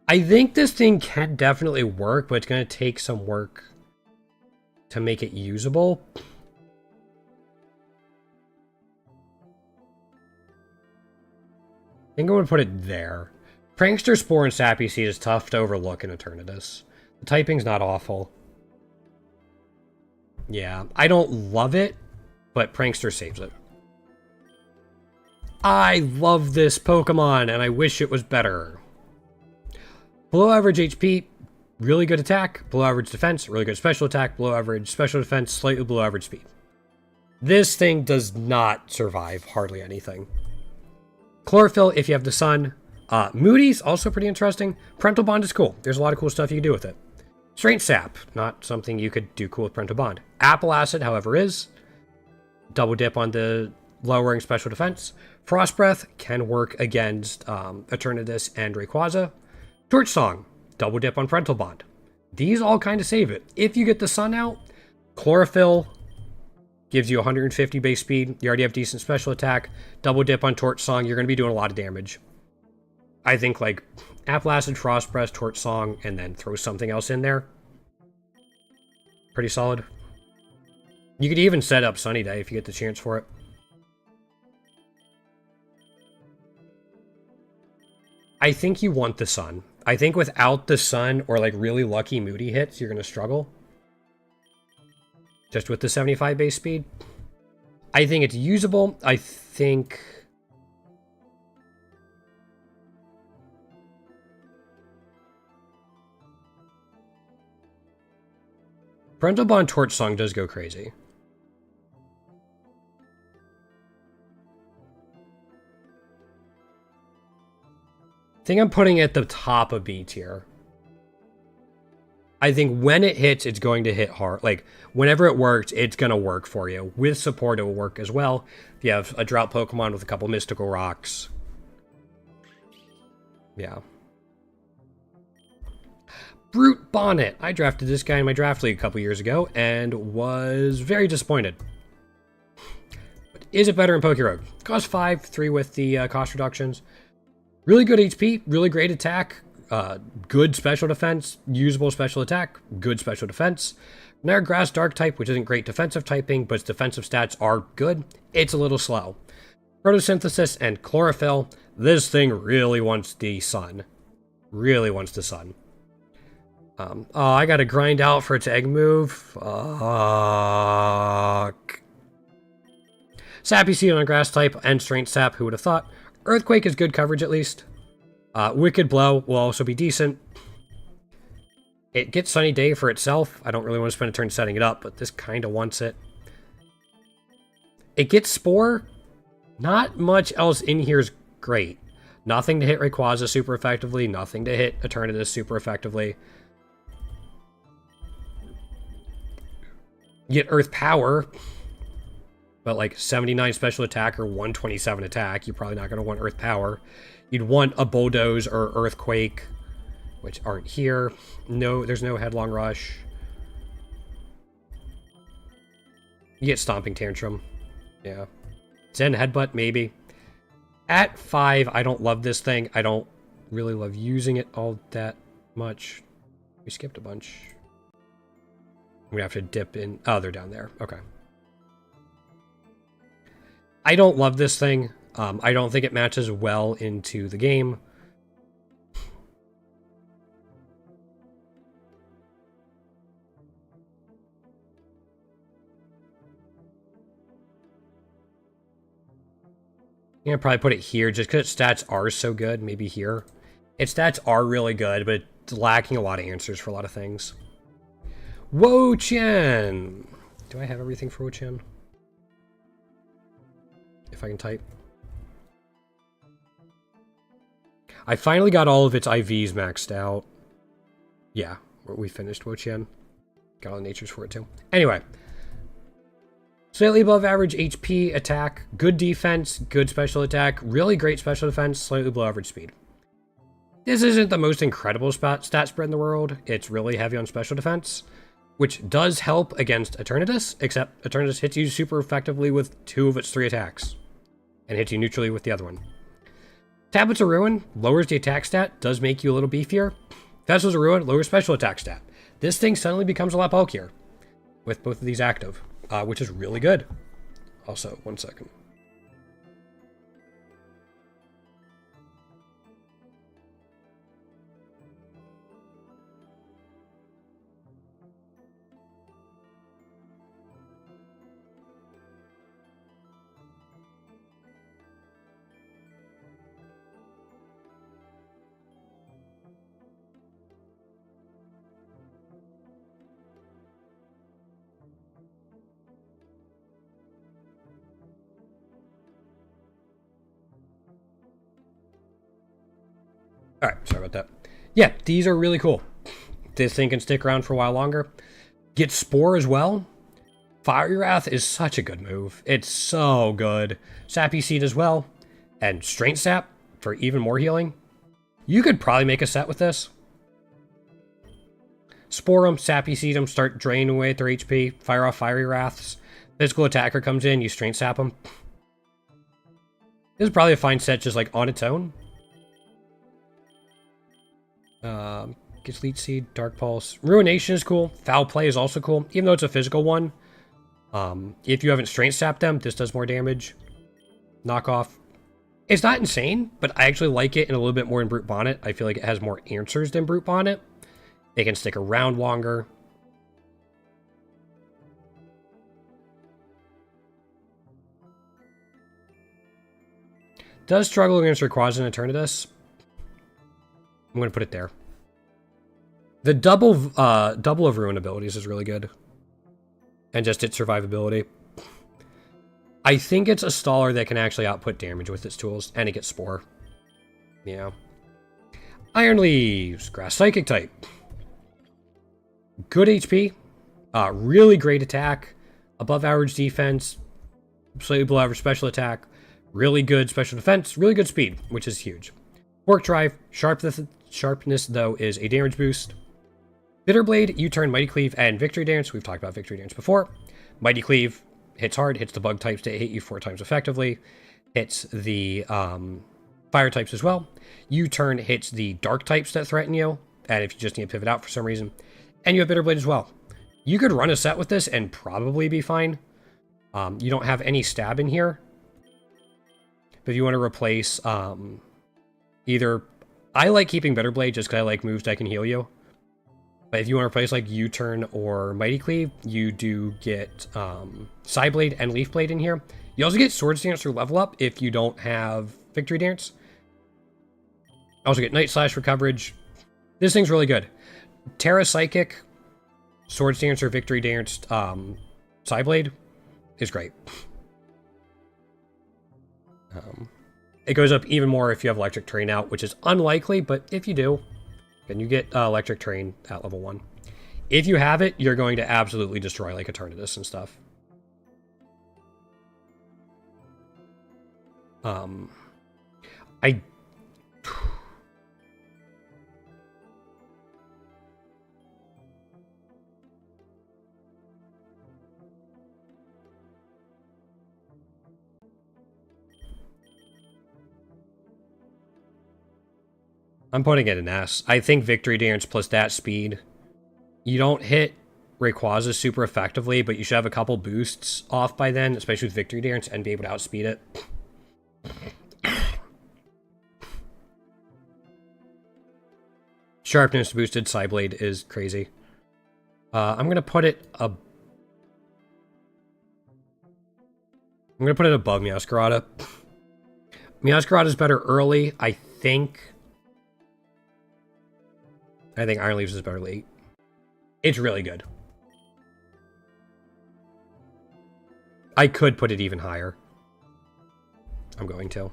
I think this thing can definitely work, but it's going to take some work to make it usable. I think I'm going to put it there. Prankster Spore and Sappy Seed is tough to overlook in Eternatus. The typing's not awful. Yeah, I don't love it, but Prankster saves it. I love this Pokemon, and I wish it was better. Below average HP, really good attack. Below average defense, really good special attack. Below average special defense, slightly below average speed. This thing does not survive hardly anything. Chlorophyll, if you have the sun. Moody's, also pretty interesting. Parental Bond is cool. There's a lot of cool stuff you can do with it. Strength Sap, not something you could do cool with Parental Bond. Apple Acid, however, is. Double dip on the lowering special defense. Frost Breath can work against Eternatus and Rayquaza. Torch Song, double dip on Parental Bond. These all kind of save it. If you get the sun out, Chlorophyll gives you 150 base speed. You already have decent special attack. Double dip on Torch Song, you're going to be doing a lot of damage. I think like Apple Acid, Frost Breath, Torch Song, and then throw something else in there. Pretty solid. You could even set up Sunny Day if you get the chance for it. I think you want the sun. I think without the sun or like really lucky Moody hits, you're going to struggle. Just with the 75 base speed. I think it's usable. I think... Parental Bond Torch Song does go crazy. I think I'm putting it at the top of B tier. I think when it hits, it's going to hit hard. Like, whenever it works, it's going to work for you. With support, it will work as well. If you have a Drought Pokemon with a couple Mystical Rocks. Yeah. Brute Bonnet. I drafted this guy in my draft league a couple years ago and was very disappointed. But is it better in Pokeroad? Cost 5, 3 with the cost reductions. Really good HP, really great attack, good special defense, usable special attack, good special defense. Generic Grass Dark type, which isn't great defensive typing, but its defensive stats are good. It's a little slow. Photosynthesis and Chlorophyll. This thing really wants the sun. Really wants the sun. Oh, I gotta grind out for its egg move. Fuck. Sappy Seed on Grass type and Strength Sap, who would have thought? Earthquake is good coverage, at least. Wicked Blow will also be decent. It gets Sunny Day for itself. I don't really want to spend a turn setting it up, but this kind of wants it. It gets Spore. Not much else in here is great. Nothing to hit Rayquaza super effectively. Nothing to hit Eternatus super effectively. You get Earth Power. But like 79 special attack or 127 attack, you're probably not going to want Earth Power. You'd want a Bulldoze or Earthquake, which aren't here. No, there's no Headlong Rush. You get Stomping Tantrum. Yeah. Zen Headbutt, maybe. At 5, I don't love this thing. I don't really love using it all that much. We skipped a bunch. We have to dip in. Oh, they're down there. Okay. I don't love this thing. I don't think it matches well into the game. I'm gonna probably put it here just because its stats are so good. Maybe here. Its stats are really good, but it's lacking a lot of answers for a lot of things. Wo-Chien! Do I have everything for Wo-Chien? If I can type. I finally got all of its IVs maxed out. Yeah, we finished Wo-Chien. Got all the natures for it too. Anyway. Slightly above average HP, attack, good defense, good special attack, really great special defense, slightly below average speed. This isn't the most incredible stat spread in the world. It's really heavy on special defense, which does help against Eternatus, except Eternatus hits you super effectively with 2 of its 3 attacks, and hits you neutrally with the other one. Tablets of Ruin lowers the attack stat, does make you a little beefier. Vessels of Ruin lowers special attack stat. This thing suddenly becomes a lot bulkier with both of these active, which is really good. Also, 1 second. Alright, sorry about that. Yeah, these are really cool. This thing can stick around for a while longer. Get Spore as well. Fiery Wrath is such a good move. It's so good. Sappy Seed as well. And Strength Sap for even more healing. You could probably make a set with this. Spore them, Sappy Seed them, start draining away their HP. Fire off Fiery Wraths. Physical Attacker comes in, you Strength Sap them. This is probably a fine set just like on its own. Gets Leech Seed, Dark Pulse. Ruination is cool. Foul Play is also cool, even though it's a physical one. If you haven't Strength Sapped them, this does more damage. Knockoff. It's not insane, but I actually like it and a little bit more in Brute Bonnet. I feel like it has more answers than Brute Bonnet. It can stick around longer. Does struggle against Rayquaza and Eternatus. I'm going to put it there. The double of Ruin abilities is really good. And just its survivability. I think it's a staller that can actually output damage with its tools. And it gets Spore. Yeah. Iron Leaves. Grass Psychic type. Good HP. Really great attack. Above average defense. Slightly below average special attack. Really good special defense. Really good speed, which is huge. Fork Drive. Sharpness, though, is a damage boost. Bitter Blade, U-Turn, Mighty Cleave, and Victory Dance. We've talked about Victory Dance before. Mighty Cleave hits hard, hits the bug types to hit you 4 times effectively. Hits the fire types as well. U-Turn hits the dark types that threaten you, and if you just need to pivot out for some reason. And you have Bitter Blade as well. You could run a set with this and probably be fine. You don't have any stab in here. But if you want to replace either... I like keeping Bitter Blade just because I like moves that can heal you. But if you want to replace like U-Turn or Mighty Cleave, you do get Psyblade and Leaf Blade in here. You also get Swords Dance or Level Up if you don't have Victory Dance. Also get Night Slash for coverage. This thing's really good. Terra Psychic, Swords Dance or Victory Dance, Psyblade is great. It goes up even more if you have Electric Terrain out, which is unlikely, but if you do, then you get Electric Terrain at level 1. If you have it, you're going to absolutely destroy like Eternatus and stuff. I'm putting it in S. I think Victory Dance plus that speed. You don't hit Rayquaza super effectively, but you should have a couple boosts off by then, especially with Victory Dance, and be able to outspeed it. Sharpness boosted Psyblade is crazy. I'm gonna put it above Meowscarada. Meowscarada is better early, I think Iron Leaves is better late. It's really good. I could put it even higher. I'm going to.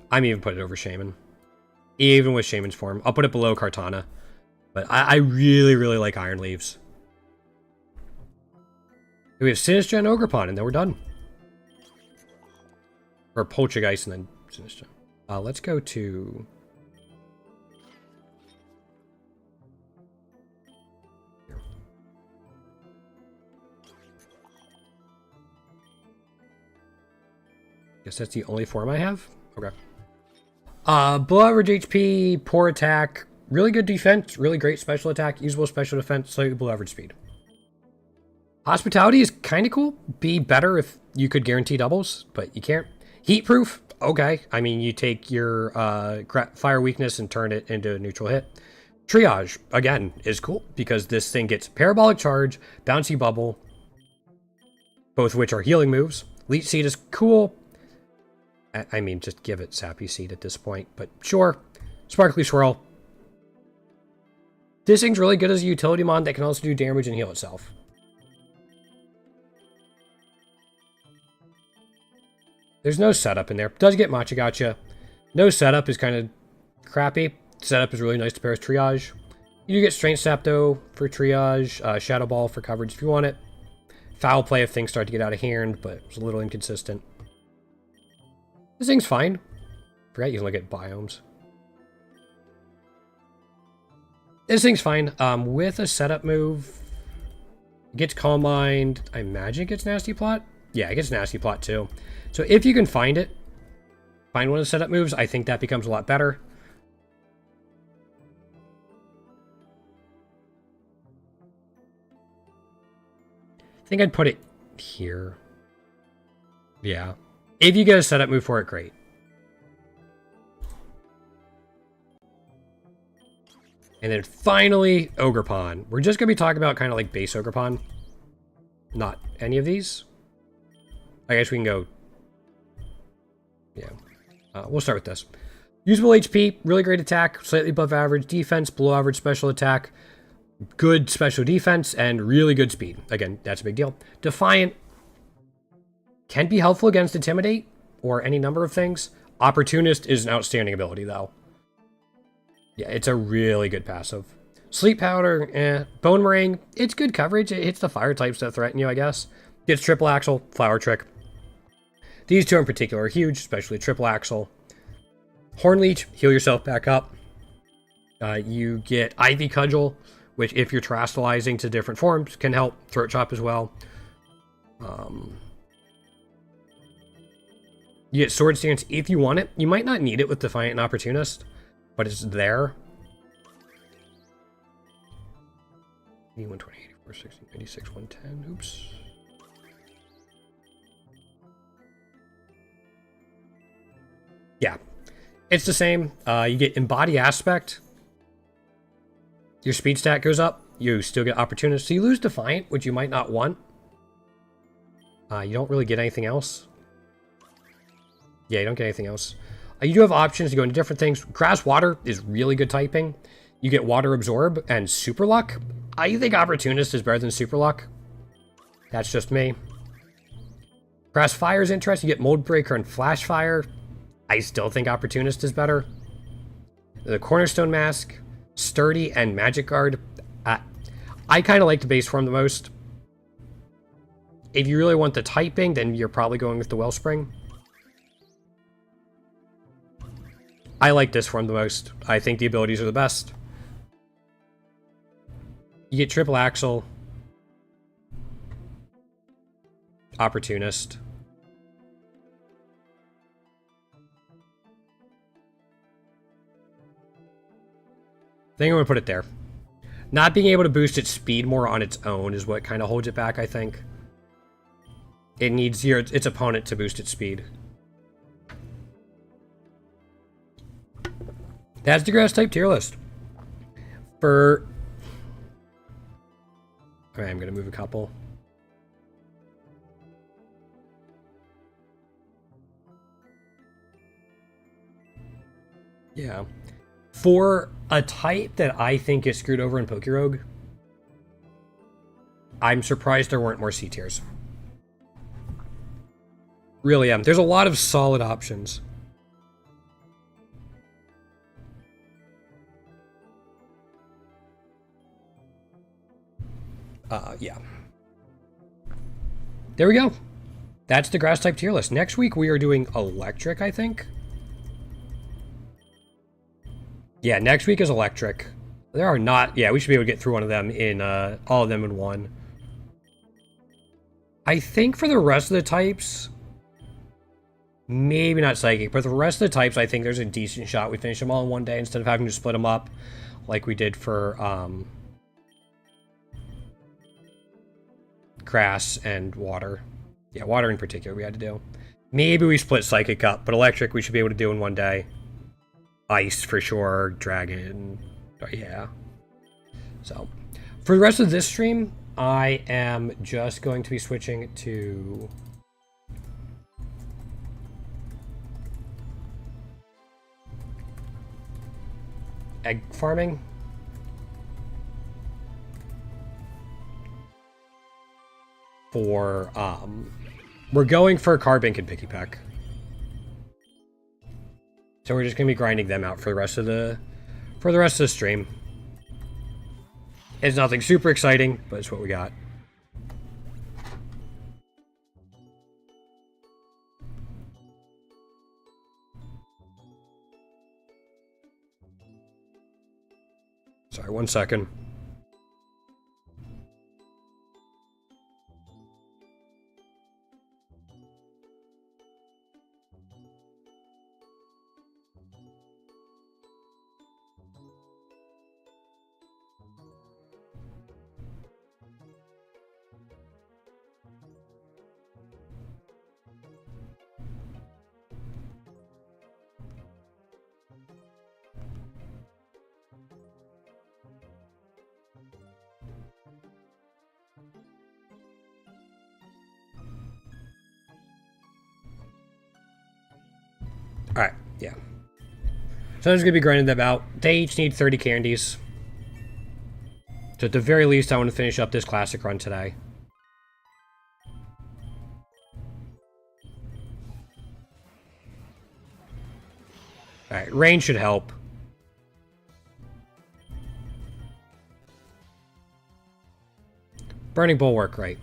I'm even putting it over Shaman. Even with Shaman's form. I'll put it below Kartana. But I really, really like Iron Leaves. We have Sinistra and Ogerpon, and then we're done. Or Poltergeist and then Sinistra. Let's go to... Guess that's the only form I have? Okay. Below average HP, poor attack, really good defense, really great special attack, usable special defense, slightly below average speed. Hospitality is kind of cool. Be better if you could guarantee doubles, but you can't. Heat Proof, okay. I mean, you take your fire weakness and turn it into a neutral hit. Triage, again, is cool because this thing gets Parabolic Charge, Bouncy Bubble, both of which are healing moves. Leech Seed is cool. I mean, just give it Sappy Seed at this point, but sure. Sparkly Swirl. This thing's really good as a utility mon that can also do damage and heal itself. There's no setup in there. Does get Matcha Gotcha. No setup is kind of crappy. Setup is really nice to pair with Triage. You do get Strength Sap though for Triage. Shadow Ball for coverage if you want it. Foul Play if things start to get out of hand, but it's a little inconsistent. This thing's fine. Forgot you can look at biomes. This thing's fine. With a setup move, it gets Calm Mind. I imagine it gets Nasty Plot. Yeah, it gets Nasty Plot too. So if you can find it, find one of the setup moves, I think that becomes a lot better. I think I'd put it here. Yeah. If you get a setup move for it, great. And then finally, Ogerpon. We're just going to be talking about kind of like base Ogerpon. Not any of these. I guess we can go... Yeah. We'll start with this. Usable HP, really great attack, slightly above average defense, below average special attack, good special defense, and really good speed. Again, that's a big deal. Defiant can be helpful against Intimidate or any number of things. Opportunist is an outstanding ability, though. Yeah, it's a really good passive. Sleep Powder, Bone Meringue, it's good coverage. It hits the fire types that threaten you, I guess. Gets Triple Axle, Flower Trick. These two in particular are huge, especially Triple Axle. Horn Leech, heal yourself back up. You get Ivy Cudgel, which if you're terastallizing to different forms, can help. Throat Chop as well. You get Sword Stance if you want it. You might not need it with Defiant and Opportunist, but it's there. 81, 20, 84, 60, 96, 110. Oops. Yeah, it's the same. You get Embody Aspect. Your speed stat goes up. You still get Opportunist. So you lose Defiant, which you might not want. You don't really get anything else. Yeah, you don't get anything else. You do have options to go into different things. Grass Water is really good typing. You get Water Absorb and Super Luck. I think Opportunist is better than Super Luck. That's just me. Grass Fire is interesting. You get Mold Breaker and Flash Fire. I still think Opportunist is better. The Cornerstone Mask, Sturdy, and Magic Guard. I kind of like the base form the most. If you really want the typing, then you're probably going with the Wellspring. I like this form the most. I think the abilities are the best. You get Triple Axle, Opportunist. I think I'm going to put it there. Not being able to boost its speed more on its own is what kind of holds it back, I think. It needs its opponent to boost its speed. That's the grass type tier list. For... Alright, I'm going to move a couple. Yeah. For a type that I think is screwed over in Pokerogue, I'm surprised there weren't more C tiers. Really am. There's a lot of solid options. Yeah. There we go. That's the grass type tier list. Next week we are doing electric, I think. Yeah, next week is electric. There are not... Yeah, we should be able to get through one of them in... all of them in one. I think for the rest of the types... Maybe not psychic, but the rest of the types, I think there's a decent shot we finish them all in one day instead of having to split them up like we did for grass and water. Yeah, water in particular we had to do. Maybe we split psychic up, but electric we should be able to do in one day. Ice for sure, dragon, yeah. So, for the rest of this stream, I am just going to be switching to... egg farming. For, we're going for Carbink and Pikipek. So we're just gonna be grinding them out for the rest of the stream. It's nothing super exciting, but it's what we got. Sorry, 1 second. Alright, yeah. So I'm just going to be grinding them out. They each need 30 candies. So at the very least, I want to finish up this classic run today. Alright, rain should help. Burning Bulwark, right.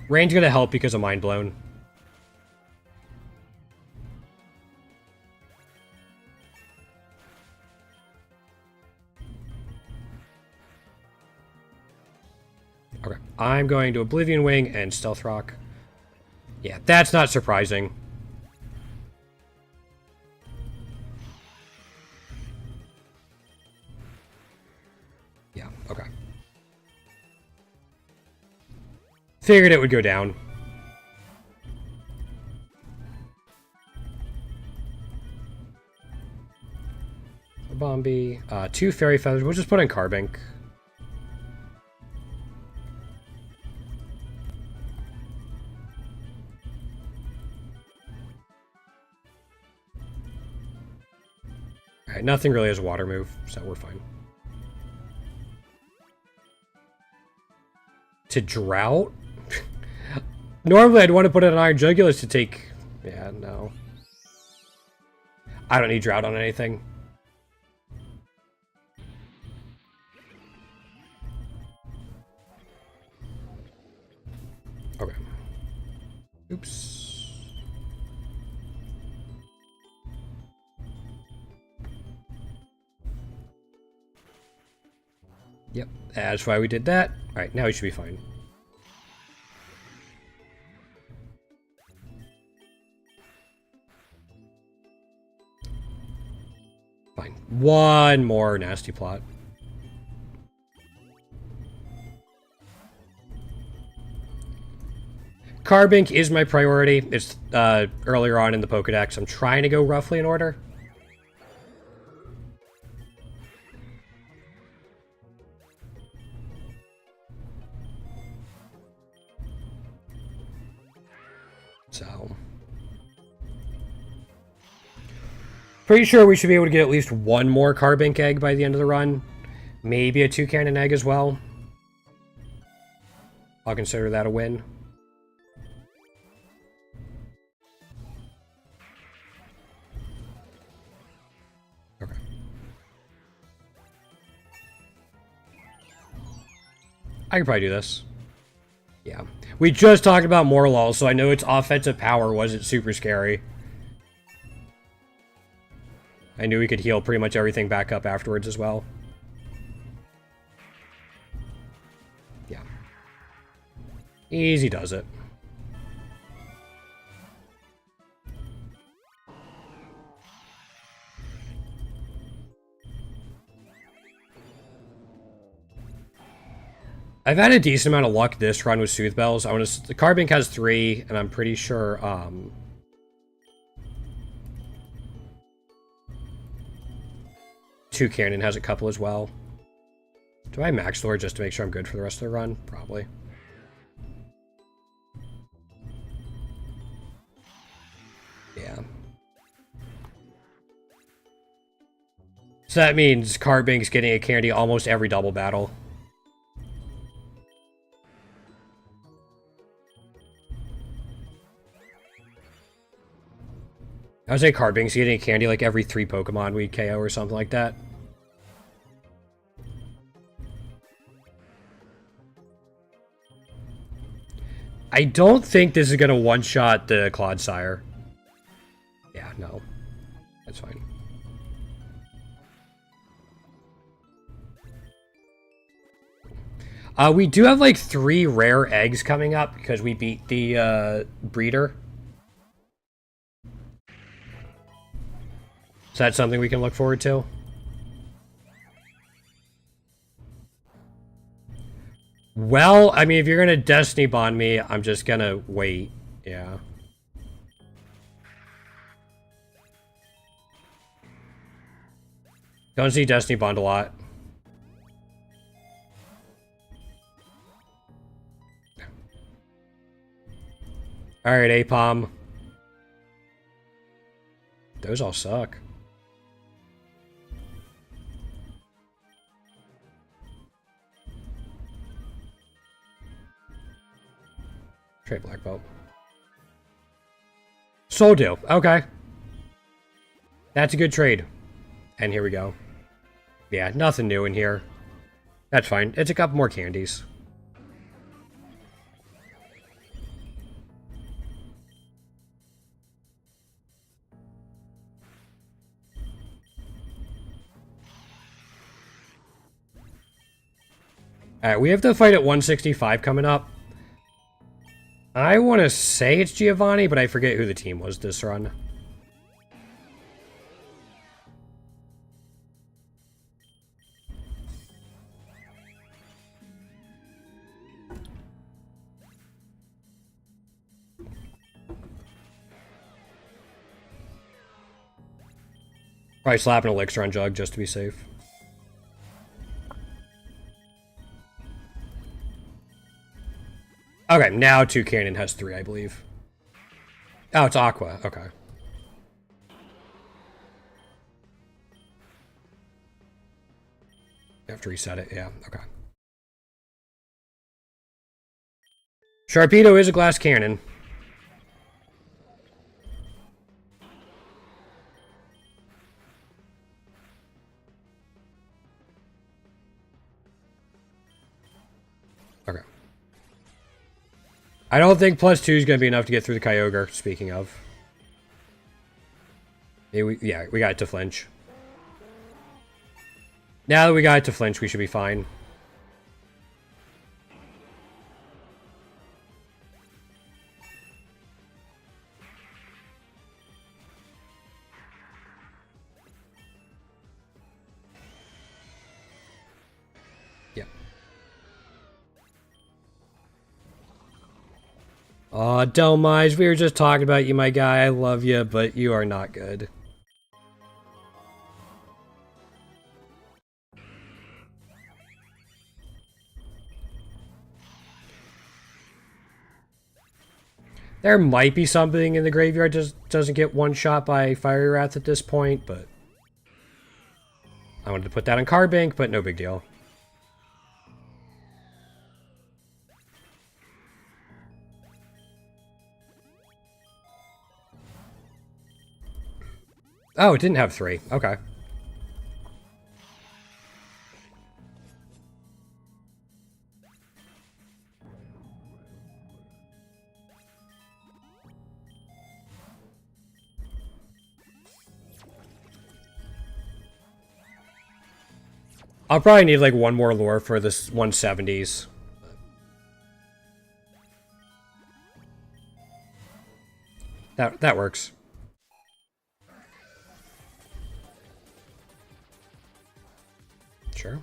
Rain's going to help because of Mind Blown. Okay, I'm going to Oblivion Wing and Stealth Rock. Yeah, that's not surprising. Yeah, okay. Figured it would go down. Bombi, 2 Fairy Feathers. We'll just put in Carbink. Alright, nothing really has a water move, so we're fine. To Drought? Normally I'd want to put in an Iron Jugulus to take... Yeah, no. I don't need Drought on anything. Okay. Oops. Yep, that's why we did that. Alright, now we should be fine. Fine. One more nasty plot. Carbink is my priority. It's earlier on in the Pokedex. I'm trying to go roughly in order. So, pretty sure we should be able to get at least one more Carbink egg by the end of the run. Maybe a 2-cannon egg as well. I'll consider that a win. Okay. I can probably do this. Yeah. We just talked about Morlul, so I know its offensive power wasn't super scary. I knew we could heal pretty much everything back up afterwards as well. Yeah. Easy does it. I've had a decent amount of luck this run with Sooth Bells. The Carbink has 3, and I'm pretty sure, 2-cannon has a couple as well. Do I max Lord just to make sure I'm good for the rest of the run? Probably. Yeah. So that means Carbink's getting a candy almost every double battle. I would say Carbink's getting candy like every 3 Pokemon we KO or something like that. I don't think this is going to one-shot the Clodsire. Yeah, no. That's fine. We do have like 3 rare eggs coming up because we beat the breeder. Is that something we can look forward to? Well, I mean, if you're gonna Destiny Bond me, I'm just gonna wait. Yeah. Don't see Destiny Bond a lot. Alright, Apom. Those all suck. Trade Black Belt. Soul Deal. Okay. That's a good trade. And here we go. Yeah, nothing new in here. That's fine. It's a couple more candies. Alright, we have to fight at 165 coming up. I want to say it's Giovanni, but I forget who the team was this run. Probably slap an elixir on Jug just to be safe. Okay, now Toucannon has 3, I believe. Oh, it's Aqua. Okay. You have to reset it. Yeah, okay. Sharpedo is a glass cannon. Okay. I don't think +2 is going to be enough to get through the Kyogre, speaking of. Yeah, we got it to flinch. Now that we got it to flinch, we should be fine. Aw, Delmise, we were just talking about you, my guy. I love you, but you are not good. There might be something in the graveyard just doesn't get one shot by Fiery Wrath at this point, but I wanted to put that on Carbink, but no big deal. Oh, it didn't have 3. Okay. I'll probably need like one more lure for this 170s. That works. Sure.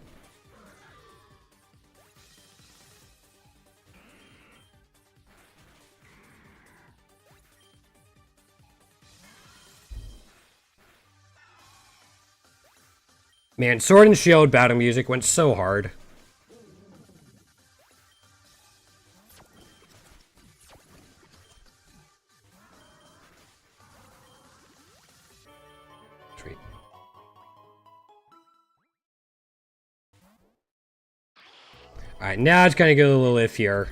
Man, Sword and Shield battle music went so hard. Sweet. Alright, now it's gonna get a little iffier.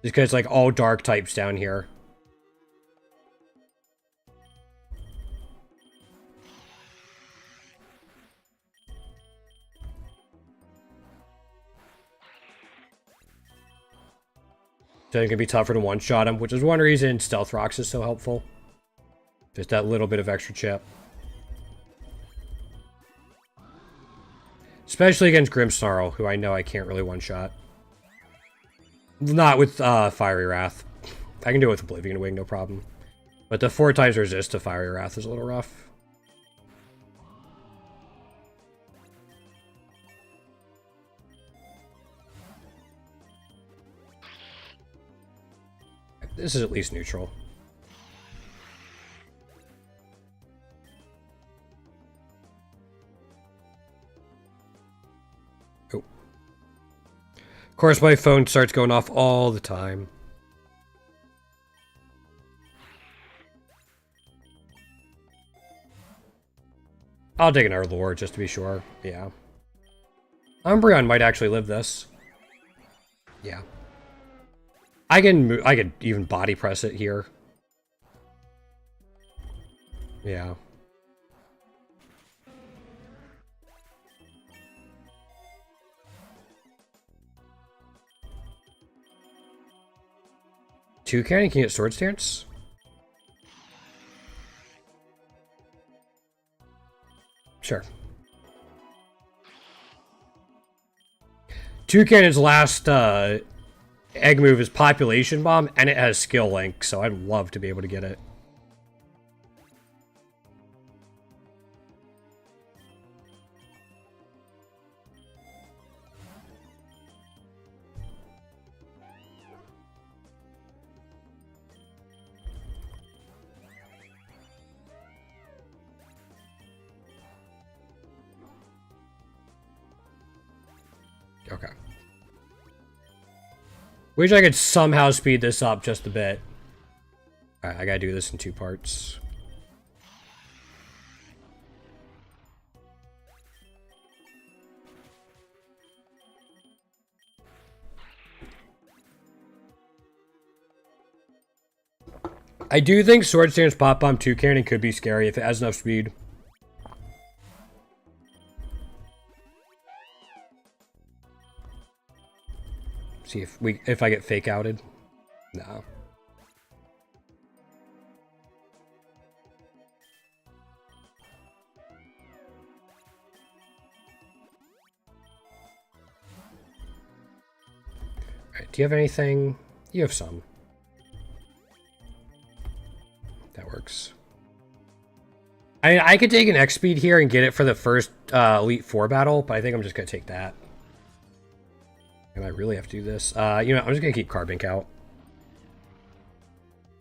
Just because it's like all dark types down here. then it can be tougher to one-shot him, which is one reason Stealth Rocks is so helpful. Just that little bit of extra chip. Especially against Grimmsnarl, who I know I can't really one-shot. Not with Fiery Wrath. I can do it with Oblivion Wing, no problem. But the 4 times resist to Fiery Wrath is a little rough. This is at least neutral. Oh. Of course, my phone starts going off all the time. I'll take another lure just to be sure. Yeah. Umbreon might actually live this. Yeah. I could even body press it here. Yeah. Toucan can get Sword Stance? Sure. Toucan's last egg move is Population Bomb, and it has Skill Link, so I'd love to be able to get it. Okay. Wish I could somehow speed this up just a bit. Alright, I gotta do this in 2 parts. I do think Sword Stance Pop Bomb Toucan could be scary if it has enough speed. See if I get fake outed. No. Alright, do you have anything? You have some. That works. I could take an X speed here and get it for the first Elite Four battle, but I think I'm just gonna take that. And I really have to do this. You know, I'm just gonna keep Carbink out.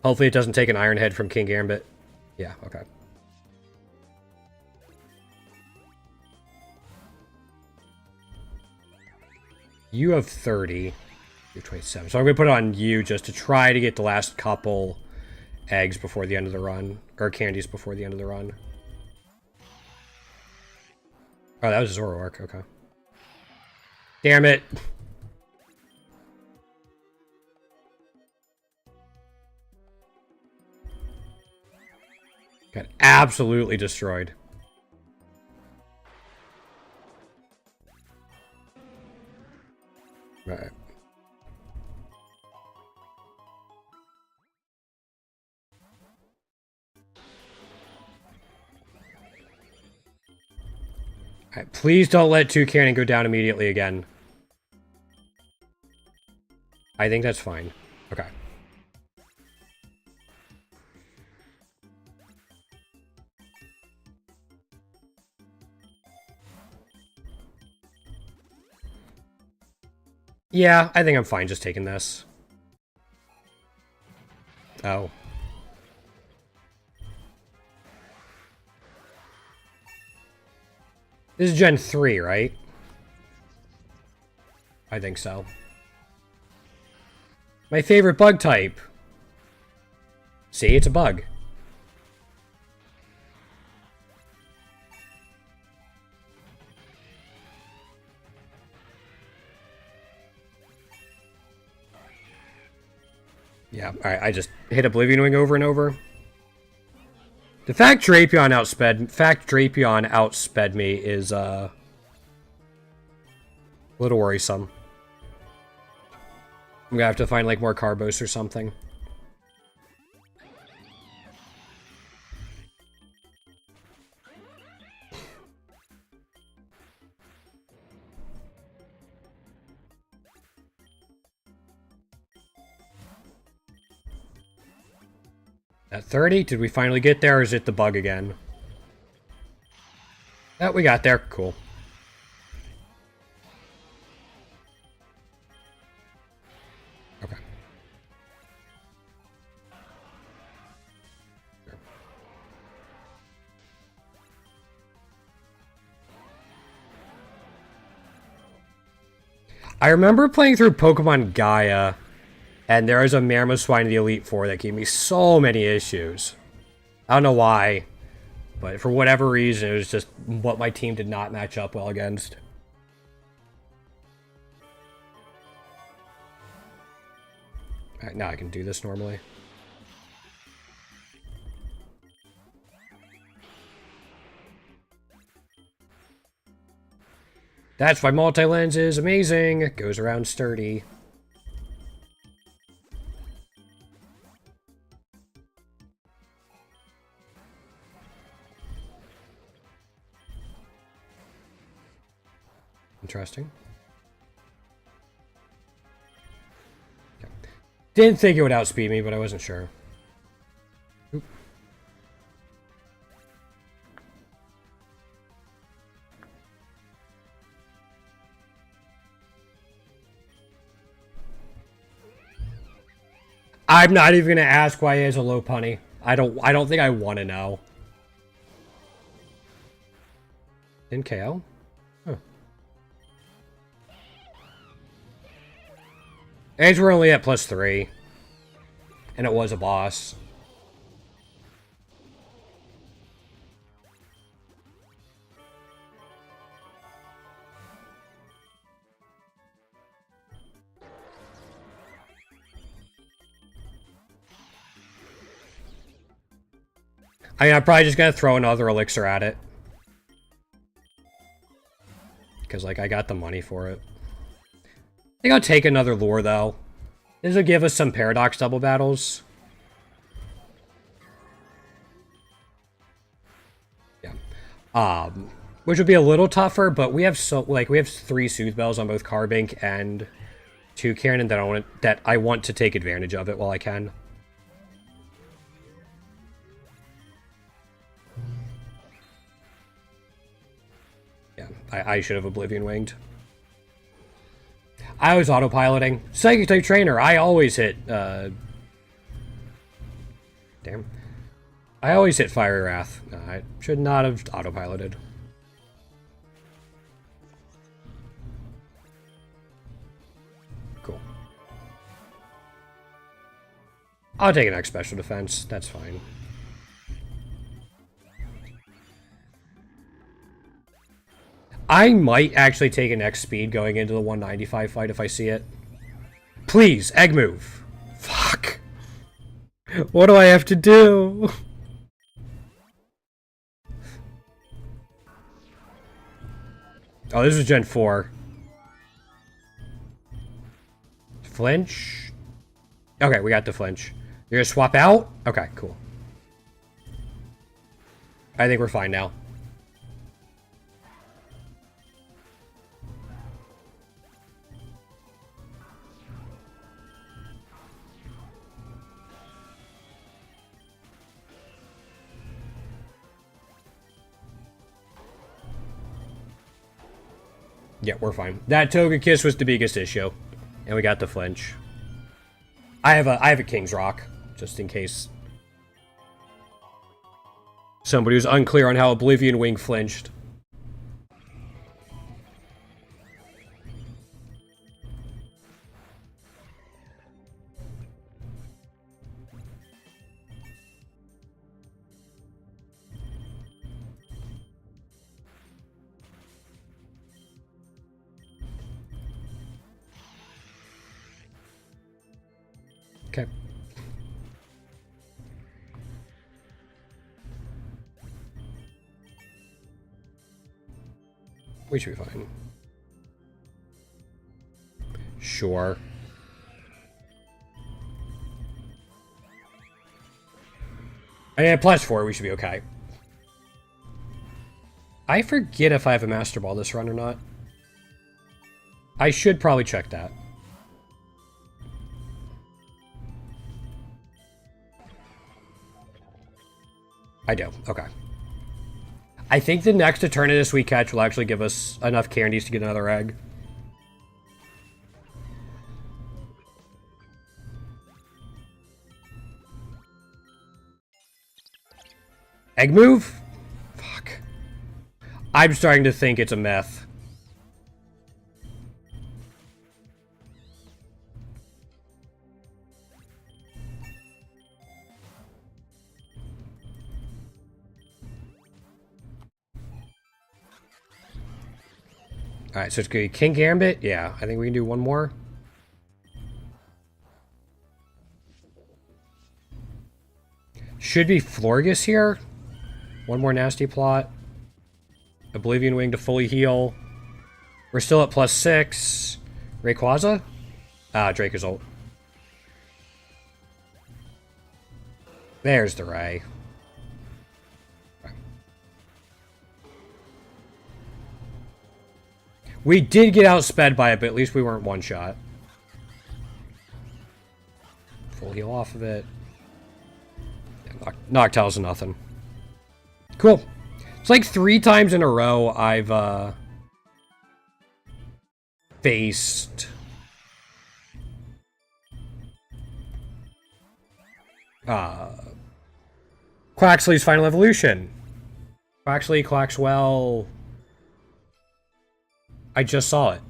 Hopefully it doesn't take an Iron Head from King Gambit. Yeah, okay. You have 30. You're 27. So I'm gonna put it on you just to try to get the last couple eggs before the end of the run. Or candies before the end of the run. Oh, that was Zoroark, okay. Damn it! Got absolutely destroyed. Right. Alright, please don't let Toucan go down immediately again. I think that's fine. Okay. Yeah, I think I'm fine just taking this. Oh. This is Gen 3, right? I think so. My favorite bug type. See, it's a bug. Yeah, alright, I just hit Oblivion Wing over and over. The fact Drapion outsped me is a little worrisome. I'm gonna have to find like more carbos or something. At 30, did we finally get there, or is it the bug again? Oh, we got there. Cool. Okay. I remember playing through Pokemon Gaia, and there was a Mamoswine in the Elite Four that gave me so many issues. I don't know why, but for whatever reason, it was just what my team did not match up well against. Alright, now I can do this normally. That's why multi-lens is amazing. It goes around sturdy. Interesting. Okay. Didn't think it would outspeed me, but I wasn't sure. Oop. I'm not even gonna ask why he has a low punny. I don't think I want to know. Didn't KO? Huh. And we're only at +3. And it was a boss. I mean, I'm probably just gonna throw another elixir at it. Because, like, I got the money for it. I think I'll take another lure, though. This will give us some Paradox double battles. Yeah. Which would be a little tougher, but we have we have 3 Soothe Bells on both Carbink and 2 Cannon that I want to take advantage of it while I can. Yeah, I should have Oblivion Winged. I was autopiloting. Psychic type trainer, I always hit, Damn. I always hit Fiery Wrath. No, I should not have autopiloted. Cool. I'll take an X special defense. That's fine. I might actually take an X speed going into the 195 fight if I see it. Please, egg move. Fuck. What do I have to do? Oh, this is Gen 4. Flinch? Okay, we got the flinch. You're gonna swap out? Okay, cool. I think we're fine now. Yeah, we're fine. That Toga Kiss was the biggest issue. And we got the flinch. I have a King's Rock, just in case somebody was unclear on how Oblivion Wing flinched. Okay. We should be fine. Sure. And +4, we should be okay. I forget if I have a Master Ball this run or not. I should probably check that. I do. Okay. I think the next Eternatus we catch will actually give us enough candies to get another egg. Egg move? Fuck. I'm starting to think it's a myth. Alright, so it's going to be King Gambit. Yeah, I think we can do one more. Should be Florges here. One more nasty plot. Oblivion Wing to fully heal. We're still at +6. Rayquaza? Ah, Drake is ult. There's the Ray. We did get outsped by it, but at least we weren't one-shot. Full heal off of it. Yeah, Noctow's nothing. Cool. It's like 3 times in a row I've faced Quaxly's final evolution. Quaxly, Quaxwell. I just saw it.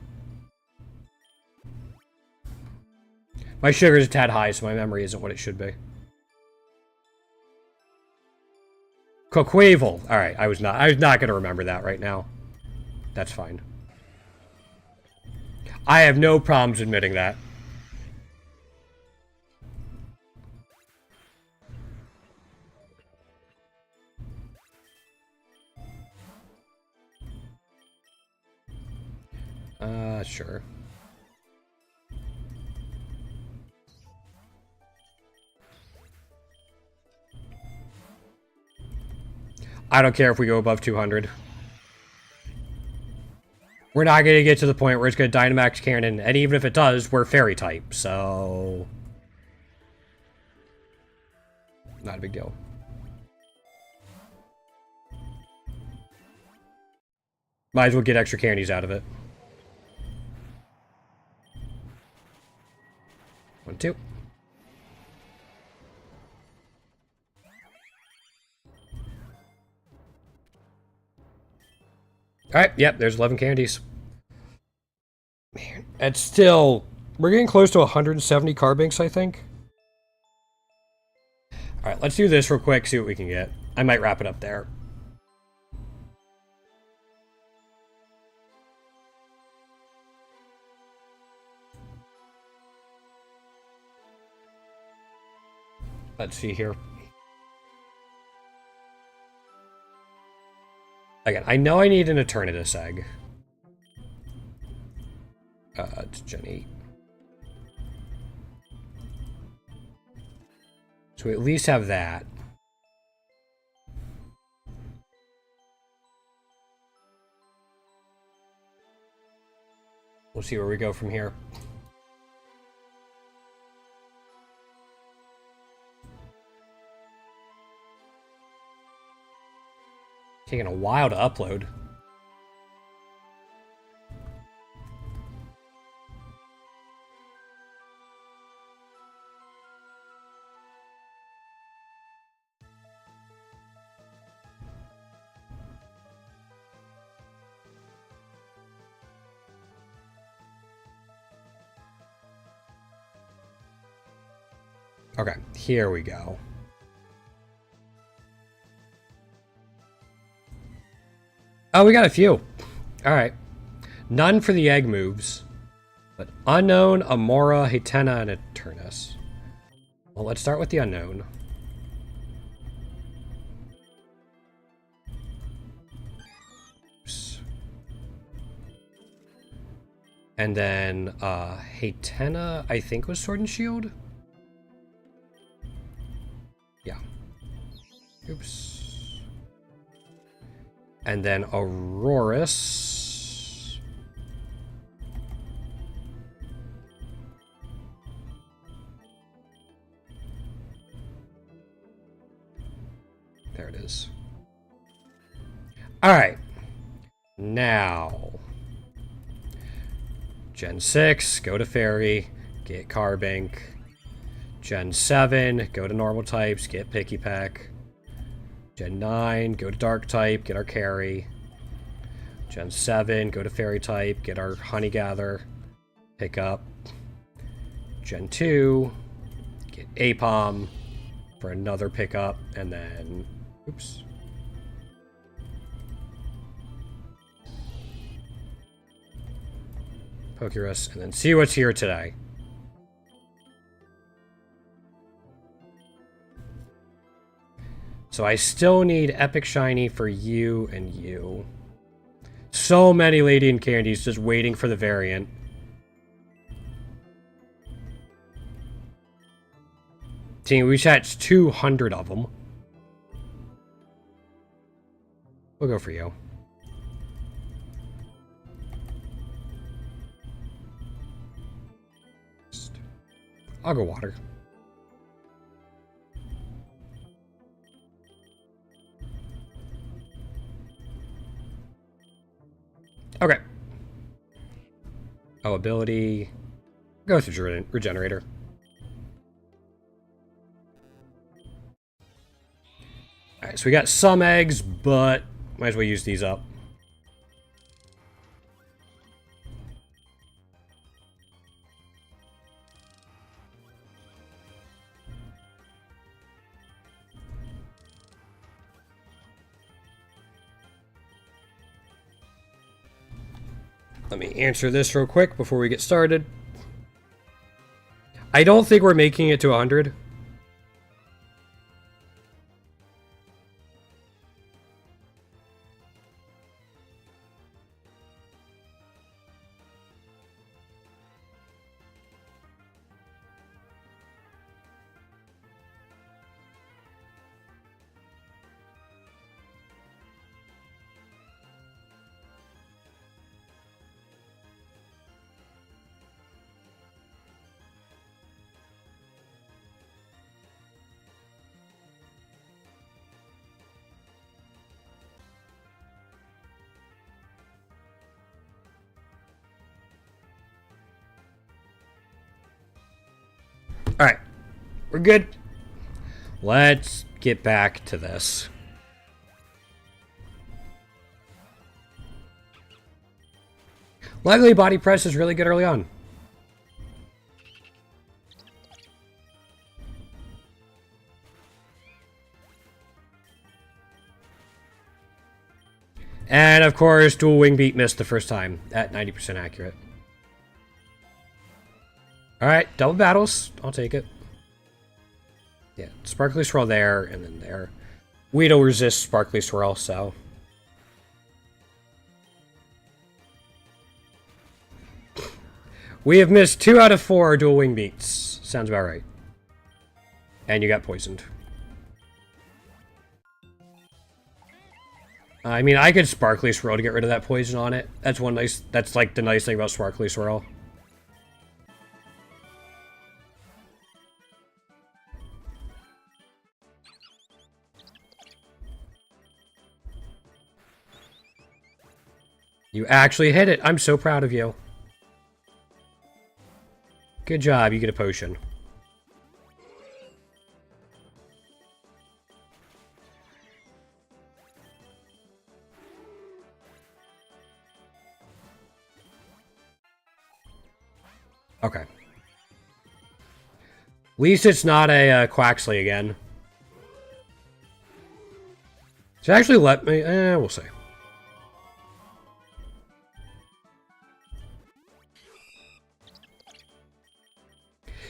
My sugar's a tad high, so my memory isn't what it should be. Coquavel. Alright, I was not gonna remember that right now. That's fine. I have no problems admitting that. Sure. I don't care if we go above 200. We're not going to get to the point where it's going to Dynamax Cannon, and even if it does, we're Fairy type, so... Not a big deal. Might as well get extra candies out of it. 1, 2. Alright, yep, there's 11 candies. Man, it's still... We're getting close to 170 Carbinks, I think. Alright, let's do this real quick, see what we can get. I might wrap it up there. Let's see here. Again, I know I need an Eternatus egg. It's Gen 8. So we at least have that. We'll see where we go from here. Taking a while to upload. Okay, here we go. Oh, we got a few. Alright. None for the egg moves. But Unknown, Amora, Hatena, and Eternus. Well, let's start with the Unknown. Oops. And then, Hatena, I think was Sword and Shield? Yeah. And then Aurorus. There it is. Alright. Now. Gen 6, go to Fairy, get Carbink. Gen 7, go to normal types, get Pikipek. Gen 9, go to dark type, get our carry. Gen 7, go to fairy type, get our honey gather, pick up. Gen 2, get Apom for another pickup, and then, oops. Pokerus, and then see what's here today. So I still need Epic Shiny for you and you. So many Lady Candies just waiting for the variant. Team, we hatched 200 of them. We'll go for you. I'll go water. Okay. Oh, ability. Go through regenerator. Alright, so we got some eggs, but might as well use these up. Let me answer this real quick before we get started. I don't think we're making it to 100. Alright, we're good. Let's get back to this. Luckily, body press is really good early on. And of course, dual wing beat missed the first time at 90% accurate. Alright, double battles. I'll take it. Yeah, Sparkly Swirl there, and then there. Weedle resists Sparkly Swirl, so... We have missed 2 out of 4 dual wing beats. Sounds about right. And you got poisoned. I mean, I could Sparkly Swirl to get rid of that poison on it. That's one nice... That's like the nice thing about Sparkly Swirl. You actually hit it. I'm so proud of you. Good job. You get a potion. Okay. At least it's not a Quaxley again. So actually let me... we'll see.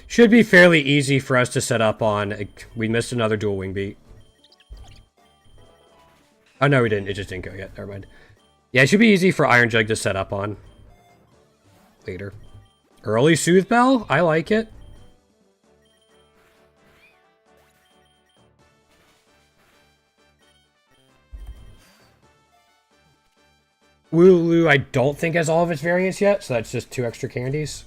Should be fairly easy for us to set up on... We missed another dual wing beat. Oh, no, we didn't. It just didn't go yet. Never mind. Yeah, it should be easy for Iron Jug to set up on. Later. Early Soothe Bell? I like it. Wooloo, I don't think has all of its variants yet, so that's just 2 extra candies.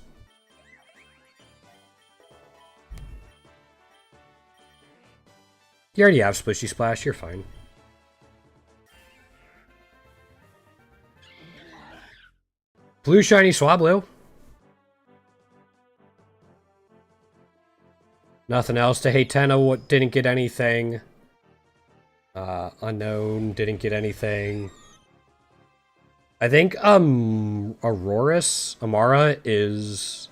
You already have Splishy Splash, you're fine. Blue Shiny Swablu. Nothing else to Hatena, didn't get anything. Unknown, didn't get anything. I think, Amara is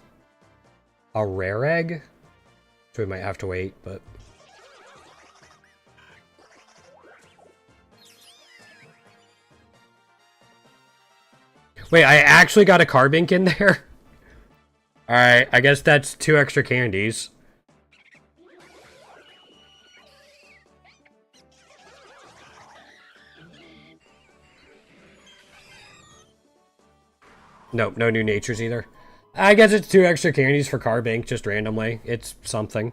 a rare egg. So we might have to wait, but... Wait, I actually got a Carbink in there? Alright, I guess that's 2 extra candies. Nope, no new natures either. I guess it's 2 extra candies for Carbink, just randomly. It's something.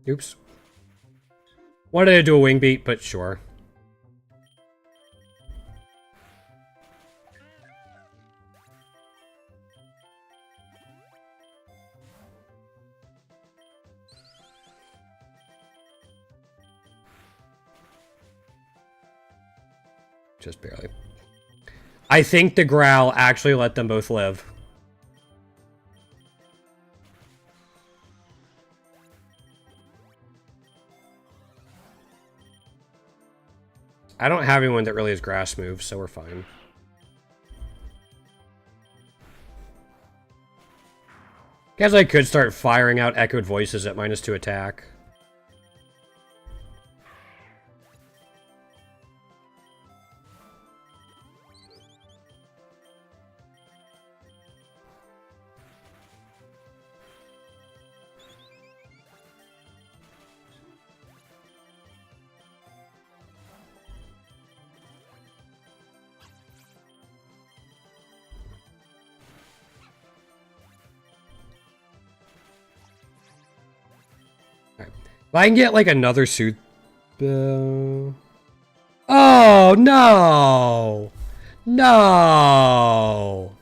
Oops. Wanted to do a wing beat, but sure. Just barely. I think the Growl actually let them both live. I don't have anyone that really has grass moves, so we're fine. Guess I could start firing out echoed voices at -2 attack. If I can get, like, another suit... Oh, no! No!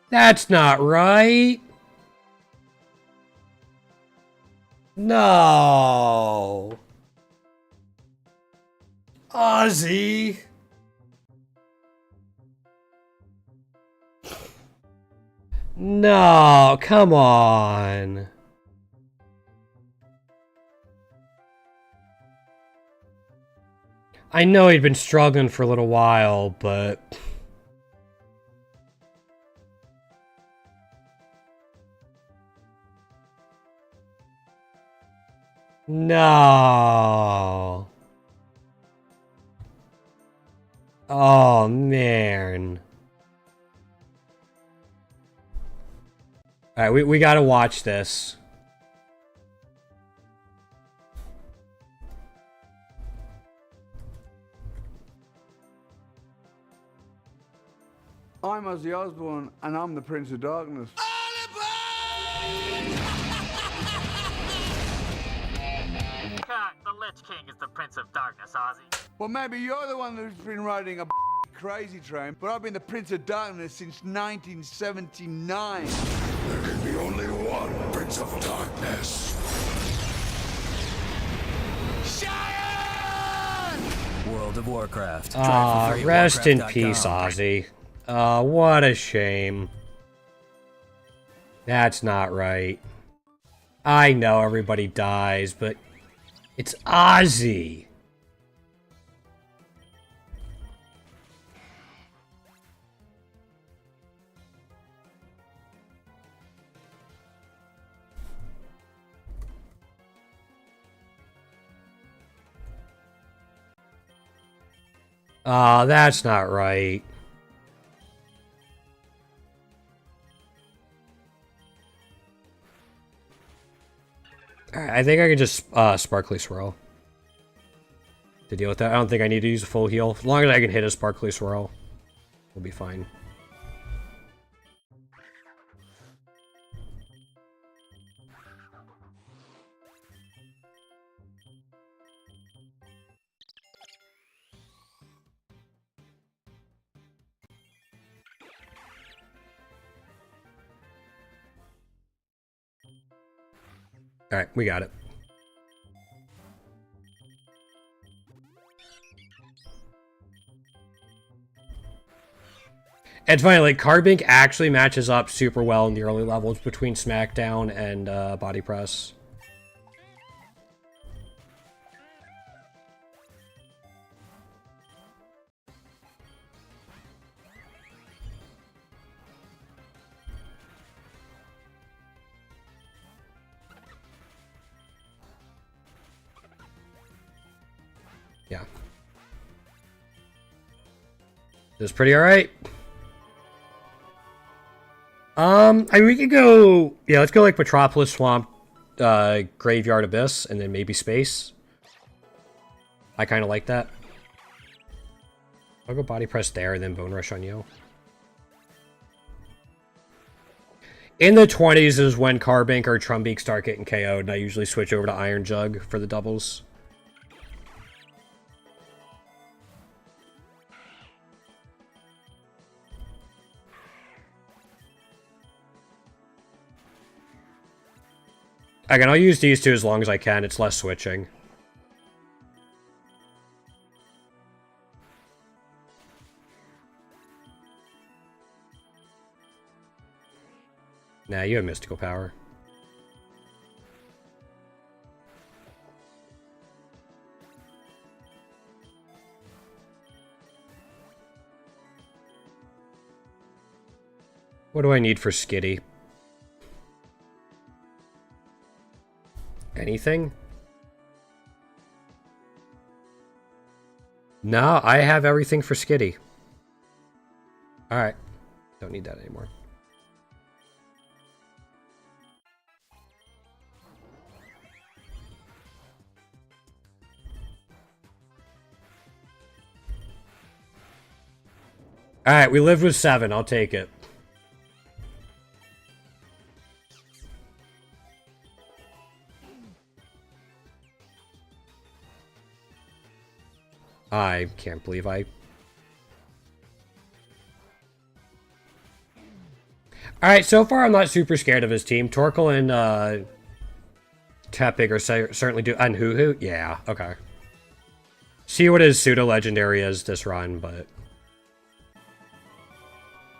That's not right! No! Ozzy! No, come on. I know he'd been struggling for a little while, but... No. Oh, man. Alright, we gotta watch this. I'm Ozzy Osbourne, and I'm the Prince of Darkness. The Lich King is the Prince of Darkness, Ozzy. Well, maybe you're the one who's been riding a crazy train, but I've been the Prince of Darkness since 1979. There can be only one Prince of Darkness. World of Warcraft. Rest in peace, Ozzy. What a shame. That's not right. I know everybody dies, but it's Ozzy. That's not right. Alright, I think I can just Sparkly Swirl to deal with that. I don't think I need to use a full heal. As long as I can hit a Sparkly Swirl, we'll be fine. Alright, we got it. It's funny, like, Carbink actually matches up super well in the early levels between Smackdown and Body Press. Yeah. This is pretty alright. I mean, we could go... Yeah, let's go, like, Metropolis, Swamp, Graveyard, Abyss, and then maybe Space. I kind of like that. I'll go Body Press there, and then Bone Rush on you. In the 20s is when Carbink or Trumbeak start getting KO'd, and I usually switch over to Iron Jug for the doubles. Again, I'll use these two as long as I can. It's less switching. Nah, you have mystical power. What do I need for Skitty? Anything? No, I have everything for Skitty. Alright. Don't need that anymore. Alright, we lived with 7. I'll take it. I can't believe I... Alright, so far I'm not super scared of his team. Torkoal and Tepig are certainly do... And Hoo-Hoo? Yeah, okay. See what his pseudo-legendary is this run, but...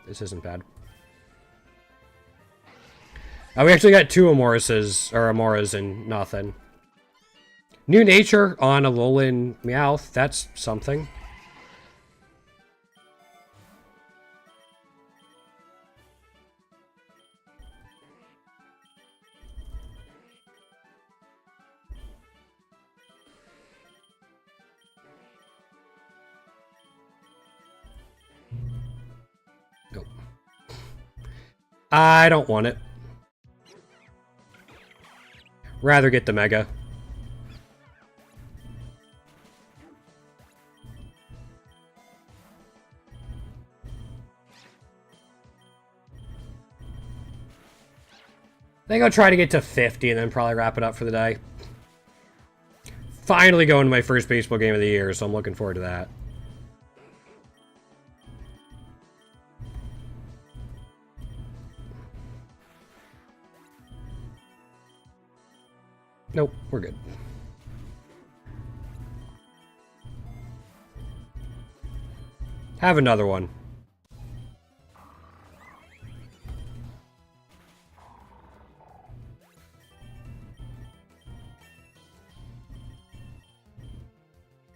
This isn't bad. We actually got 2 Amoras and nothing. New Nature on a Alolan Meowth. That's something. Nope. I don't want it. Rather get the Mega. I think I'll try to get to 50 and then probably wrap it up for the day. Finally going to my first baseball game of the year, so I'm looking forward to that. Nope, we're good. Have another one.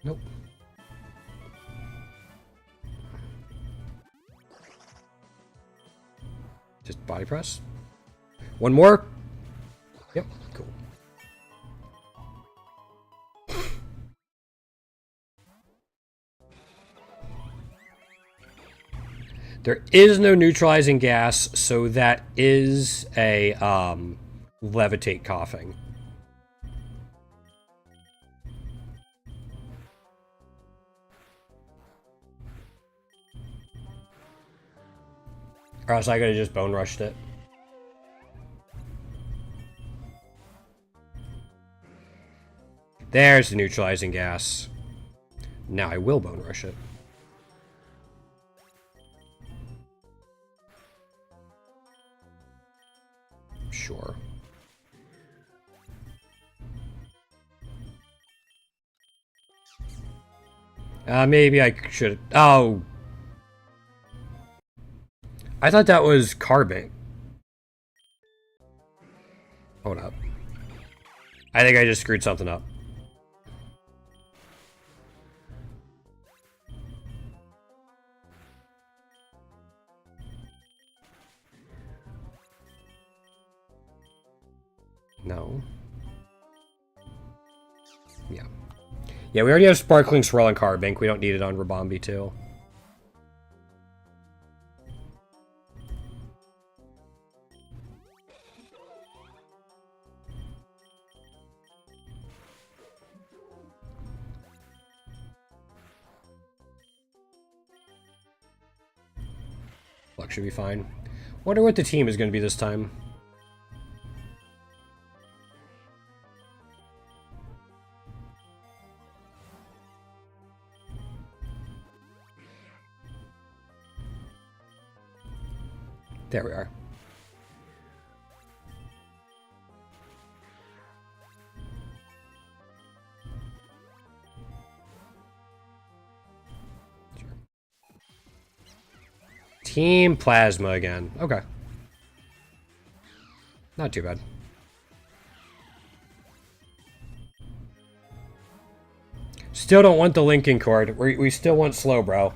Nope. Just body press. One more. Yep, cool. There is no neutralizing gas, so that is a levitate coughing. Or else I could have just bone rushed it. There's the neutralizing gas. Now I will bone rush it. Sure. Maybe I should. Oh. I thought that was Carbink. Hold up. I think I just screwed something up. No. Yeah. Yeah, we already have Sparkling Swirl and Carbink. We don't need it on Rabombi too. Luck should be fine. Wonder what the team is going to be this time. There we are. Sure. Team Plasma again. Okay. Not too bad. Still don't want the linking cord. We still want slow, bro.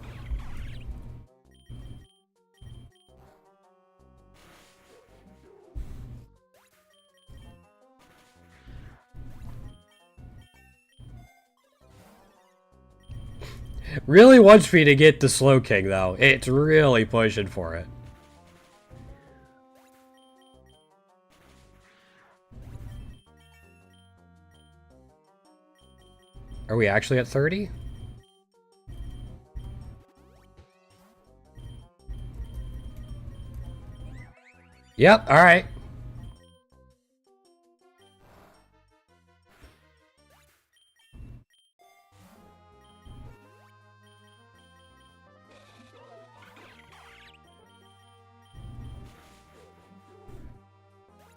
Really wants me to get the Slow King, though. It's really pushing for it. Are we actually at 30? Yep, alright.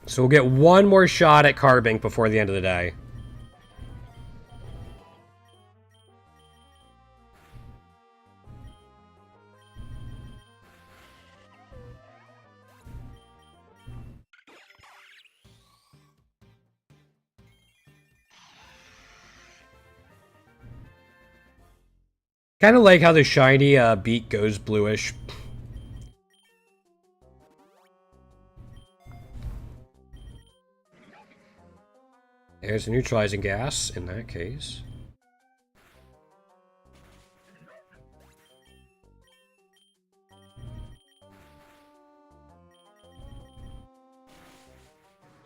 So we'll get one more shot at Carbink before the end of the day. Kind of like how the shiny beak goes bluish. There's a neutralizing gas in that case.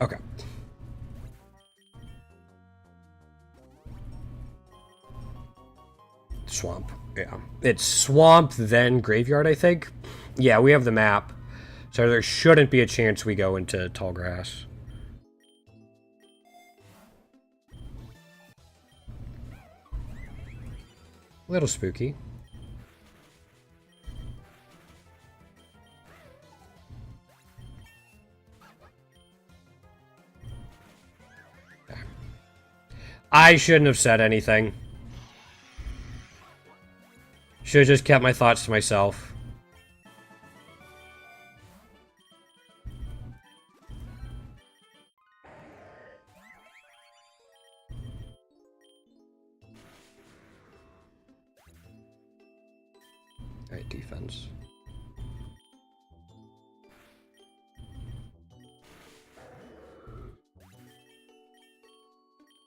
Okay. Swamp. Yeah. It's swamp, then graveyard, I think. Yeah, we have the map. So there shouldn't be a chance we go into tall grass. A little spooky. I shouldn't have said anything. Should have just kept my thoughts to myself. Alright, defense.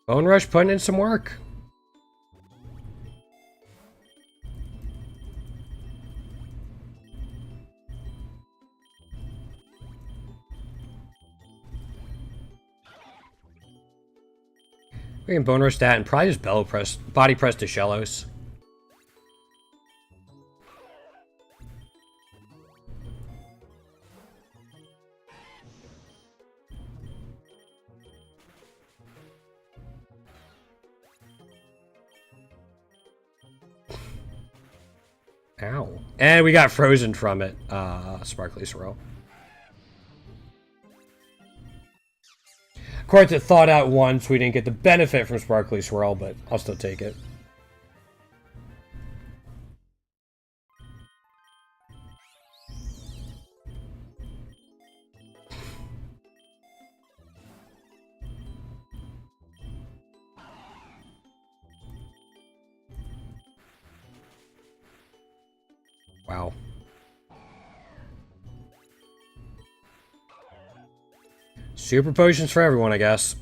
Bone Rush putting in some work. We can Bone Rush that and probably just Bellow Press, Body Press to Shellos. Ow. And we got frozen from it. Sparkly Swirl. Of course, it thawed out once. We didn't get the benefit from Sparkly Swirl, but I'll still take it. Wow. Super potions for everyone, I guess.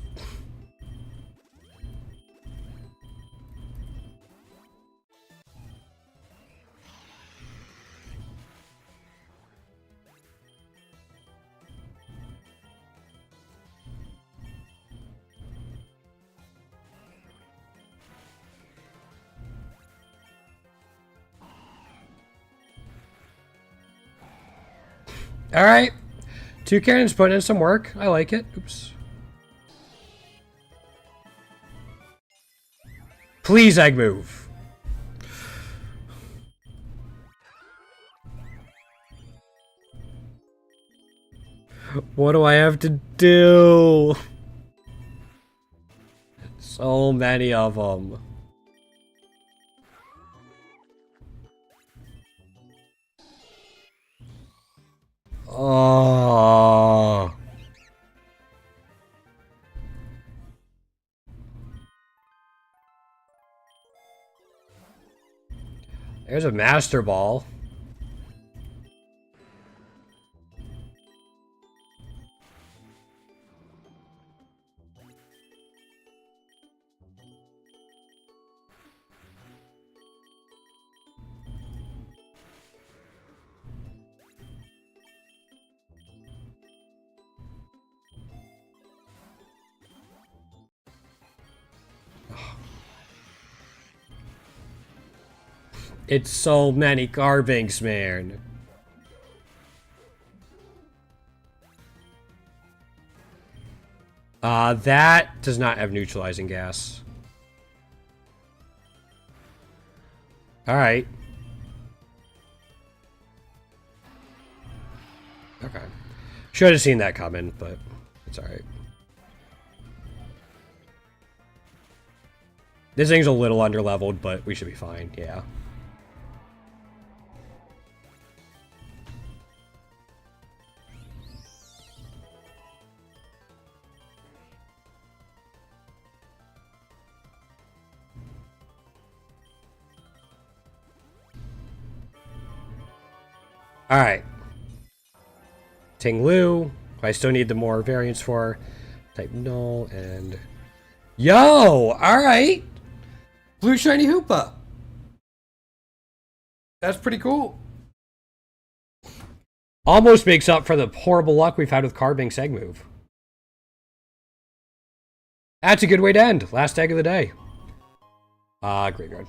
Alright. 2 cannons putting in some work. I like it. Oops. Please, egg move. What do I have to do? So many of them. Oh. There's a Master Ball. It's so many Carbinks, man. That does not have neutralizing gas. Alright. Okay. Should have seen that coming, but it's alright. This thing's a little underleveled, but we should be fine, yeah. Alright. Ting Lu. I still need the more variants for. Type null and... Yo! Alright! Blue Shiny Hoopa! That's pretty cool. Almost makes up for the horrible luck we've had with Carbink's egg move. That's a good way to end. Last egg of the day. Graveyard.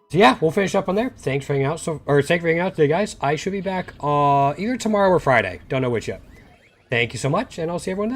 So yeah, we'll finish up on there. Thanks for hanging out. Thanks for hanging out today, guys. I should be back either tomorrow or Friday. Don't know which yet. Thank you so much, and I'll see everyone then.